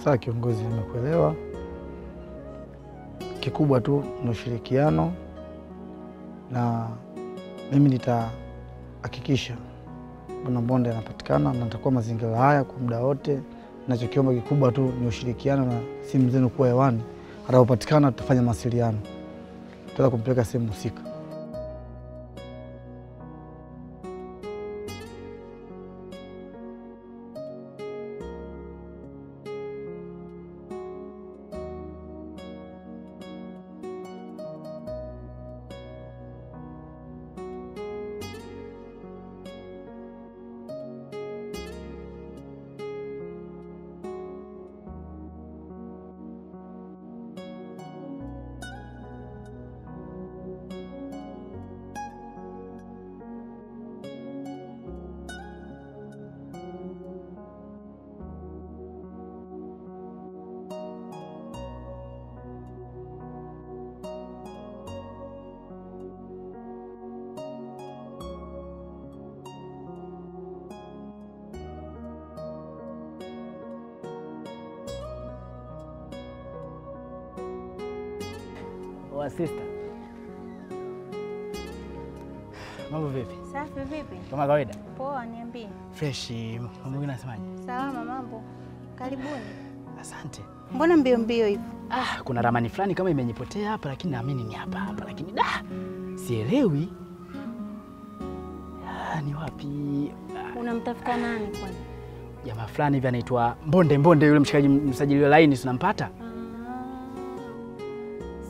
Sawa kiongozi, nimekuelewa. Kikubwa tu ni ushirikiano, na mimi nitahakikisha Bwana Bonde anapatikana na nitakuwa mazingira haya kwa muda wote. Ninachokiomba kikubwa tu ni ushirikiano na simu zenu kuwa hewani. Atakapopatikana tutafanya mawasiliano. Tutaweza kumpeleka sehemu husika. Sister. Mambo vipi? Safi vipi? Kama kawaida. Poa, niambie. Fresh. Mambo gani unasemaje? Salama mambo. Karibuni. Asante. Mbona mbio mbio hivi? Kuna ramani fulani kama imenipotea hapa lakini naamini ni hapa lakini sielewi. Ni wapi? Unamtafuta nani kwani? Jamaa fulani hivi anaitwa Mbonde yule mshikaji msajili wa laini tunampata?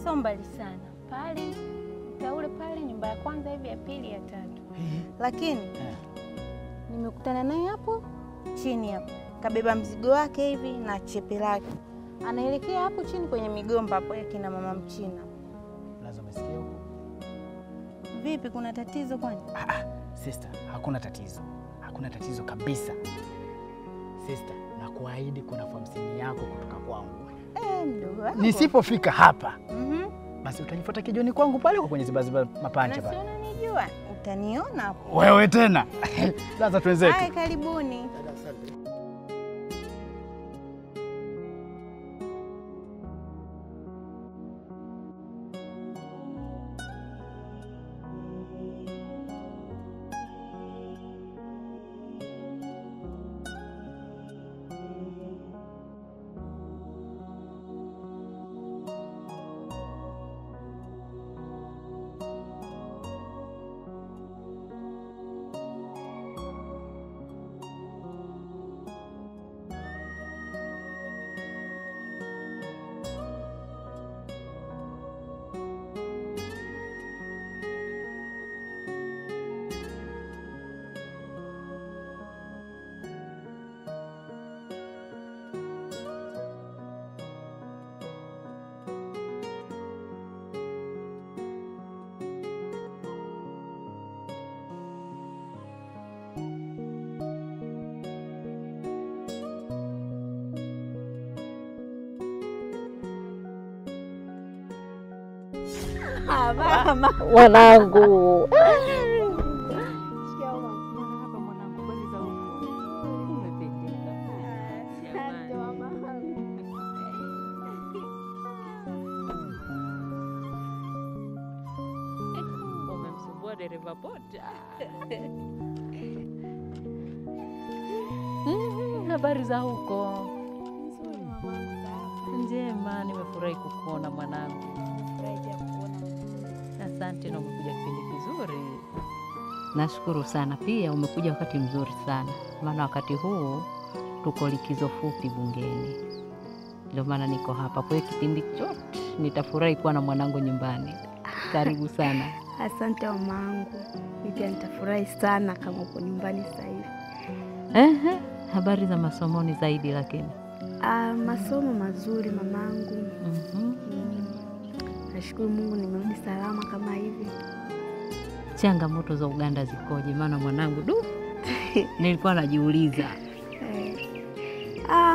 Sio mbali sana. Pale utaule pale nyumba ya kwanza hivi ya pili ya tatu. Lakini nimekutana naye hapo chini hapo. Kabeba mzigo wake hivi na chepe lake. Anaelekea hapo chini kwenye migomba hapo ya kina mama Mchina. Lazima umesikia huko. Vipi, kuna tatizo kwani? Sister, hakuna tatizo. Hakuna tatizo kabisa. Sister, nakuahidi kuna 50 yako kutoka kwangu. Mdogo wangu. Nisipofika hapa. Basi utanifuata kijoni kwangu pale kwa kwenye zibaziba mapancha pale. Na si unanijua? Utaniona hapo. Wewe tena. Sasa twenzetu. Hai, karibuni. Mwanangu. Umemsumbua dereva boda. Habari za huko? Nzuri mamangu. Njema, nimefurahi kukuona mwanangu. Asante na umekuja kipindi kizuri. Nashukuru sana, pia umekuja wakati mzuri sana, maana wakati huu tuko likizo fupi bungeni, ndio maana niko hapa. Kwa hiyo kipindi chote nitafurahi kuwa na mwanangu nyumbani. Karibu sana. Asante mamangu, mimi pia nitafurahi sana kama uko nyumbani sasa hivi. Habari za masomoni zaidi lakini? Masomo mazuri mamangu. Nashukuru Mungu nimerudi salama kama hivi. Changamoto za Uganda zikoje? Maana mwanangu nilikuwa najiuliza.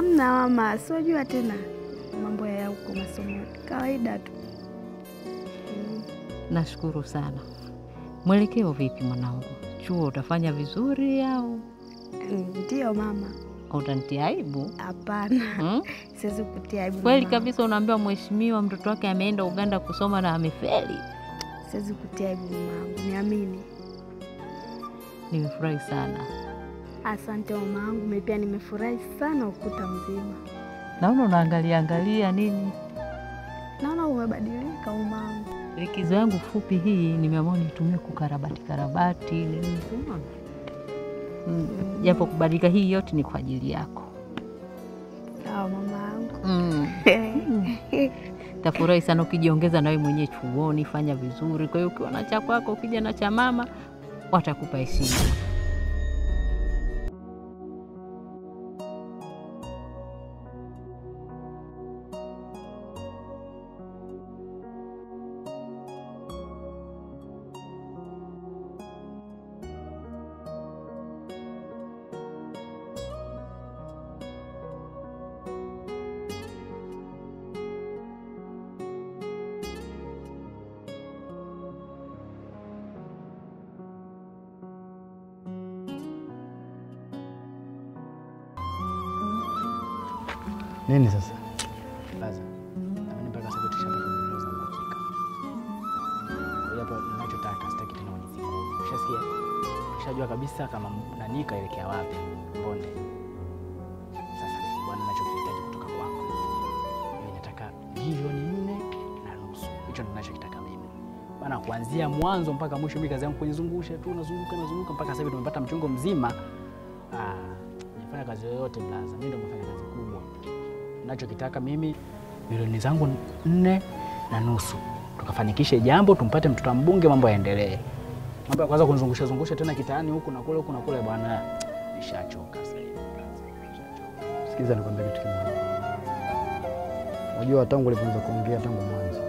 Mna mama, sijua tena mambo ya huko masomo kawaida tu. Nashukuru sana. Mwelekeo vipi mwanangu? Chuo utafanya vizuri au? Ndio mama. Utanitia aibu? Hapana. Siwezi kutia aibu. Kweli kabisa unaambiwa mheshimiwa mtoto wake ameenda Uganda kusoma na amefeli? Siwezi kutia aibu mamangu, niamini. Nimefurahi sana. Asante mamangu, mimi pia nimefurahi sana ukuta mzima. Naona unaangalia nini? Naona umebadilika mamangu. Likizo yangu fupi hii nimeamua nitumie kukarabati nini mzima. Japo kubadilika hii yote ni kwa ajili yako. Sawa mamangu. Tafurahi sana ukijiongeza na wewe mwenyewe chuoni, fanya vizuri. Kwa hiyo ukiwa na cha kwako ukija na cha mama watakupa heshima. Nini sasa? Laza. Naamini mpaka sasa tutashapata ndio za uhakika. Kwa hiyo hapo ninachotaka sitaki tena unizigue. Ushasikia? nishajua kabisa kama nani kaelekea wapi Mbonde. Sasa bwana, ninachokihitaji kutoka kwako, mimi nataka milioni 4.5. Hicho ndio ninachokitaka mimi bwana, kuanzia mwanzo mpaka mwisho. Mimi kazi yangu kujizungusha tu, nazunguka mpaka sasa hivi tumepata mchongo mzima. Nifanya kazi yoyote blaza, mimi ndio nimefanya kazi kubwa. Ninachokitaka mimi milioni zangu 4.5, tukafanikishe jambo, tumpate mtoto wa mbunge, mambo yaendelee. Mambo ya kwanza kunizungusha tena kitaani huku na kule bwana, nishachoka sasa hivi. Sikiza nikwambie kitu kimoja. Unajua tangu ulipoanza kuongea tangu mwanzo,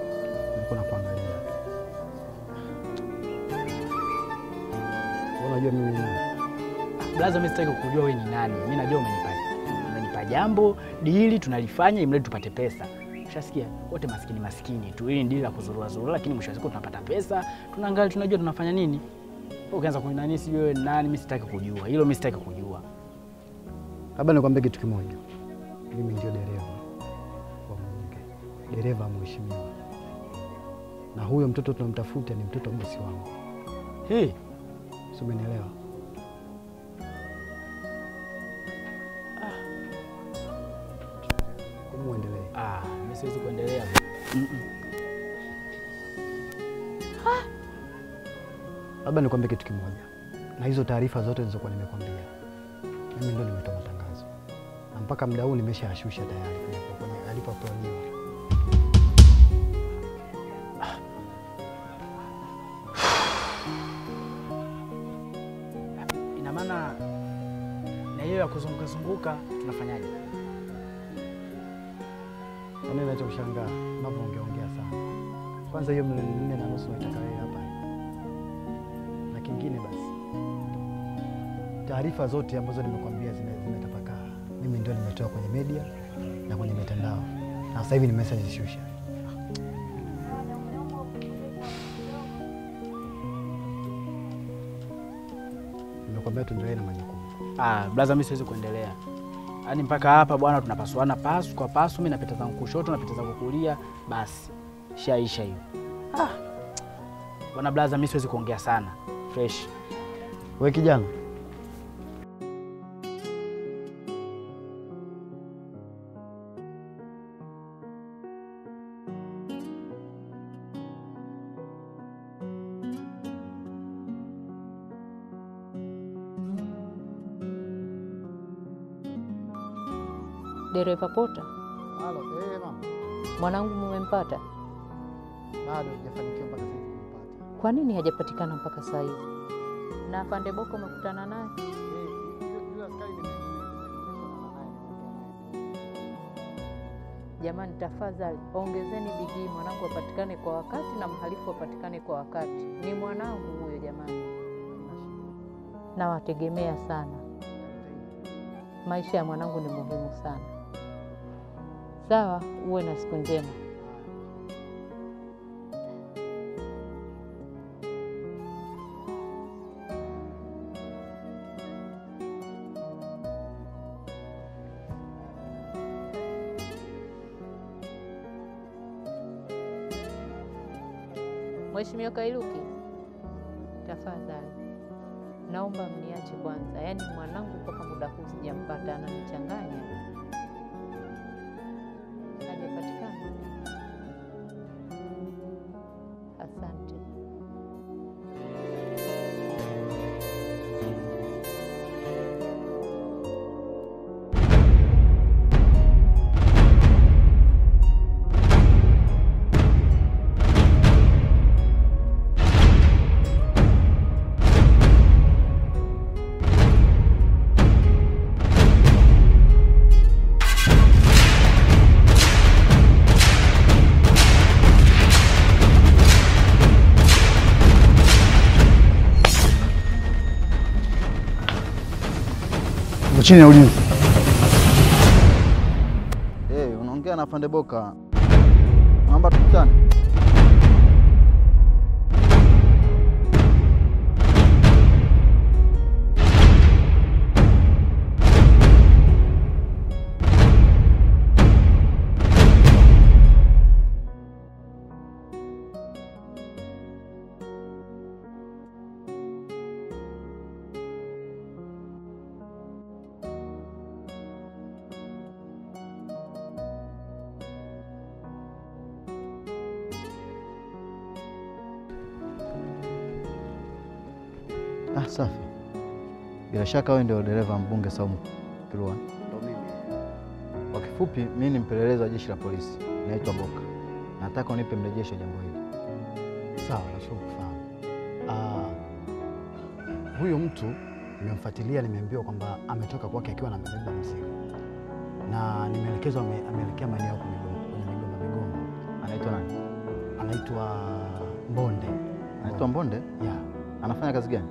nilikuwa nakuangalia. Unajua mimi ni nani? Blaza, mimi sitaki kujua wewe ni nani. Mimi najua umenipa jambo, dili tunalifanya ili tupate pesa. Ushasikia? Wote maskini tu. Hili ndili la kuzurura, lakini mwisho wa siku tunapata pesa. Tunaangalia, tunajua tunafanya nini. Ukianza kunani sijui wewe nani, mimi sitaki kujua. Hilo mimi sitaki kujua. Labda nikwambie kitu kimoja. Mimi ndio dereva wa mbunge. Dereva mheshimiwa. Na huyo mtoto tunamtafuta ni mtoto wa bosi wangu. Sio, umenielewa? Muendelee. Mimi siwezi kuendelea. Labda nikwambie kitu kimoja. Na hizo taarifa zote nilizokuwa nimekwambia, mimi ndio nimetoa matangazo. Na mpaka muda huu nimeshashusha tayari kwenye alipoproniwa. Ina maana na hiyo ya kuzunguka tunafanyaje? Mimi ninachokushangaa unapoongea sana. Kwanza hiyo milioni 4.5 unataka wewe hapa. Na kingine basi, taarifa zote ambazo nimekuambia zimetapakaa, mimi ndio nimetoa kwenye media na kwenye mitandao. Na sasa hivi nimeshazishusha. Nimekwambia tuendelee na majukumu. Blaza, mimi siwezi kuendelea. Yaani mpaka hapa bwana, tunapasuana pasu kwa pasu, mimi napita zangu kushoto, napita zangu kulia, basi shaisha hiyo. Bwana blaza, mimi siwezi kuongea sana. Fresh. Wewe kijana, Dereva Pota. Halo, mama. Mwanangu mmempata? Bado hajafanikiwa mpaka sasa kumpata. Kwa nini hajapatikana mpaka sasa hivi? Na Afande Boko umekutana naye? Yule askari nimekutana naye. Jamani, tafadhali ongezeni bidii, mwanangu apatikane kwa wakati na mhalifu apatikane kwa wakati. Ni mwanangu huyo jamani. Nawategemea sana. Maisha ya mwanangu ni muhimu sana. Sawa, uwe na siku njema. Mheshimiwa Kairuki, tafadhali naomba mniache kwanza. Yaani mwanangu mpaka muda huu sijampata, ananichanganya. Hajapatikana. Asante. Chini ya ulinzi. Unaongea na Afande Boka. Naomba tukutane. Safi. Bila shaka wewe ndio dereva mbunge Saumu Kirua. Ndio mimi. Kwa kifupi, mimi ni mpelelezi wa jeshi la polisi. Naitwa Boka. Nataka unipe mrejesho jambo hili. Sawa, nashukuru kufahamu. Huyo mtu nimemfuatilia, nimeambiwa kwamba ametoka kwake akiwa amebeba mzigo. Na nimeelekezwa ameelekea maeneo ya kwenye Migomba. Anaitwa nani? Anaitwa Mbonde. Anaitwa Mbonde? Yeah. Anafanya kazi gani?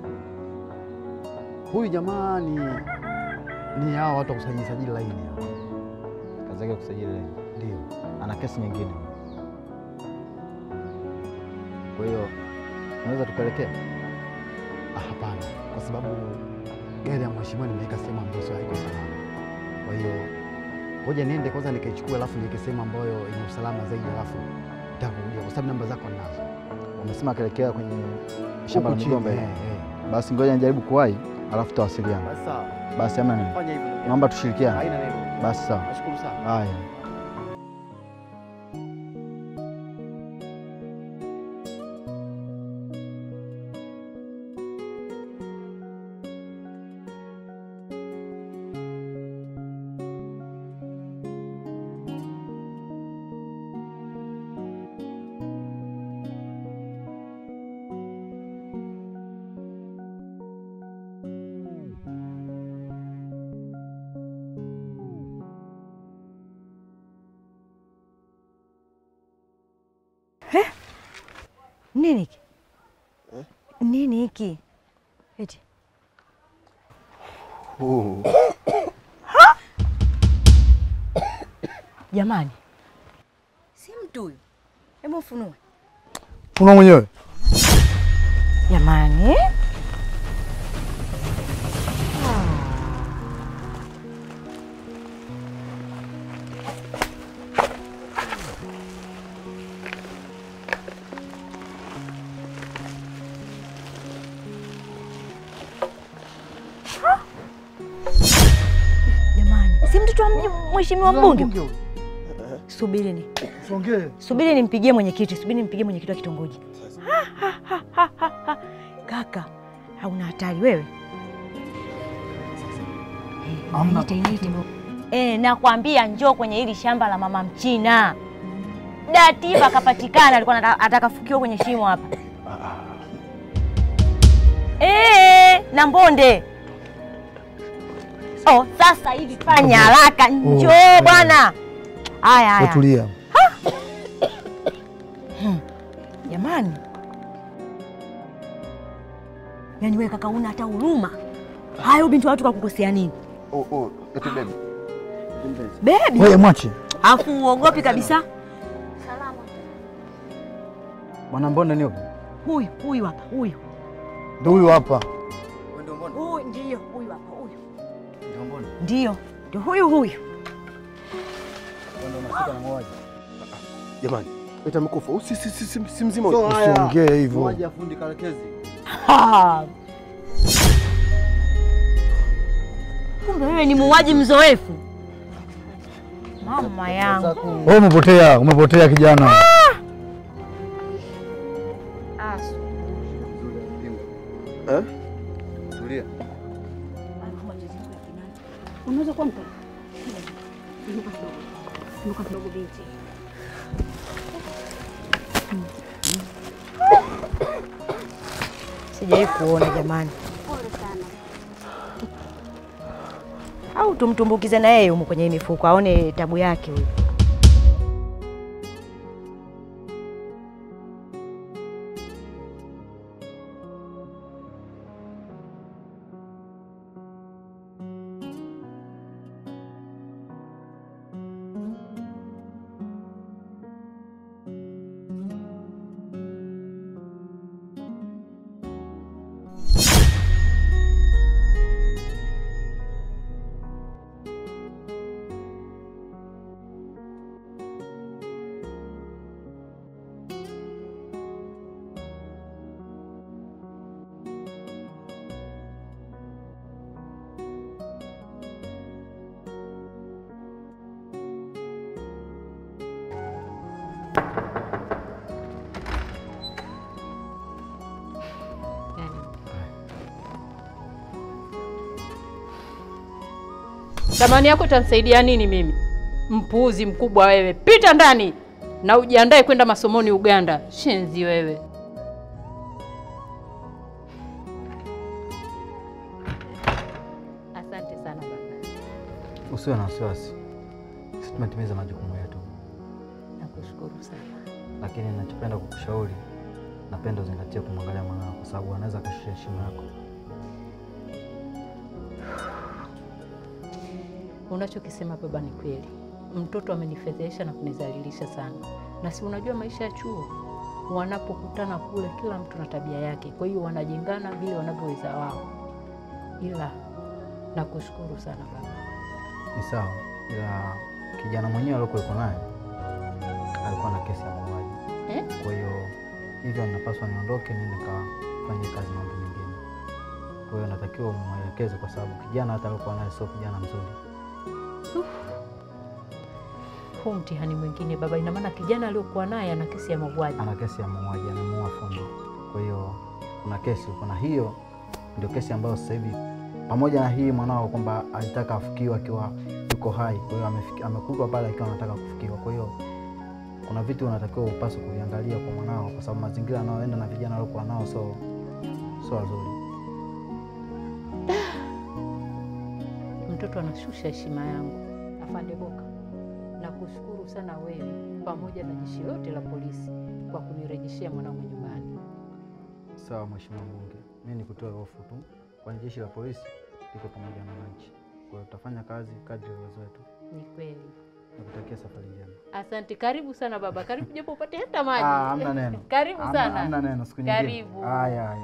Huyu jamaa ni hao watu wa kusajili laini hao. Kazi yake kusajili laini. Ndio. Ana kesi nyingine. Kwa hiyo unaweza tupelekea? Hapana, kwa sababu gari ya mheshimiwa nimeweka sehemu ambayo sio haiko salama. Kwa hiyo ngoja niende kwanza nikaichukue, alafu niweke sehemu ambayo ina usalama zaidi, alafu nitakuja kwa sababu namba zako ninazo. Wamesema kelekea kwenye shamba la migomba. Basi ngoja nijaribu kuwahi, alafu tutawasiliana. Basi sawa. Basi hamna nini. Fanya hivyo. Naomba tushirikiane. Haina neno. Basi sawa. Nashukuru sana. Haya. Nini hiki? Nini hiki? Eti. Jamani. Si mtu huyu. Hebu funua. Funua mwenyewe. Jamani. Si mtoto wa mheshimiwa mbunge? Subiri nimpigie mwenyekiti, wa kitongoji. Kaka, hauna hatari wewe. Nakwambia njoo kwenye hili shamba la mama Mchina. Datiba kapatikana, alikuwa atakafukiwa kwenye shimo hapa. Na Mbonde. Sasa hivi fanya haraka, njoo bwana. Haya. Tulia. Jamani. Yaani wewe kaka una hata huruma. Hayo binti watu kakukosea nini? Eti baby. Baby. Wewe mwache. Afu uogopi kabisa. Salama. Bwana Mbonde ni yupi? Huyu hapa, huyu. Ndio huyu hapa. Huyu ndio huyu hapa, huyu. Ndio huyu. Jamani, eti amekufa. Si mzima. Usiongee hivyo. Mmoja fundi kalekezi. Kumbe wewe ni muuaji mzoefu. Mama yangu. Wewe umepotea kijana. Tulia. Unaweza kuwa mko? Inuka kidogo binti. Sijawahi kuona jamani. Pole sana. Au tumtumbukize na yeye huko kwenye mifuko aone tabu yake huyo. Thamani yako itanisaidia nini mimi? Mpuuzi mkubwa wewe. Pita ndani na ujiandae kwenda masomoni Uganda. Shenzi wewe. Asante sana baba. Usiwe na wasiwasi, sisi tumetimiza majukumu yetu. Nakushukuru sana. Lakini ninachopenda kukushauri, napenda uzingatie kumwangalia mwanao kwa sababu anaweza akashusha heshima yako. Unachokisema baba ni kweli. Mtoto amenifedhesha na kunizalilisha sana. Na si unajua maisha ya chuo, wanapokutana kule kila mtu na tabia yake. Kwa hiyo wanajengana vile wanavyoweza wao. Ila nakushukuru sana baba. Ni sawa, ila kijana mwenyewe alikuwa yuko naye alikuwa na kesi ya mauaji. Kwa hiyo hivyo ninapaswa niondoke niende kafanye kazi mambo mengine. Kwa hiyo natakiwa umwelekeze kwa sababu kijana hata alikuwa naye sio kijana mzuri. Huu mtihani mwingine baba, ina maana kijana aliyokuwa naye ana kesi ya mauaji. Ana kesi ya mauaji, anamuua fundi. Kwa hiyo kuna kesi, kuna hiyo ndio kesi ambayo sasa hivi pamoja na hii mwanao kwamba alitaka afikiwe akiwa yuko hai. Kwa hiyo amekutwa pale akiwa anataka kufikiwa. Kwa hiyo kuna vitu unatakiwa upaswe kuviangalia kwa mwanao kwa sababu mazingira anayoenda na vijana waliokuwa nao sio wazuri. Mtoto anashusha heshima yangu. Afande Boka, nakushukuru sana wewe pamoja na jeshi lote la polisi kwa kunirejeshea mwanangu nyumbani. Sawa Mheshimiwa Mbunge, mimi nikutoe hofu tu. Kwa jeshi la polisi liko pamoja na wananchi. Kwa hiyo tutafanya kazi kadri ya uwezo wetu. Ni kweli. Nakutakia safari njema. Asante, karibu sana baba. Karibu japo upate hata maji. Hamna neno. Karibu sana. Hamna neno, siku nyingine. Karibu. Haya.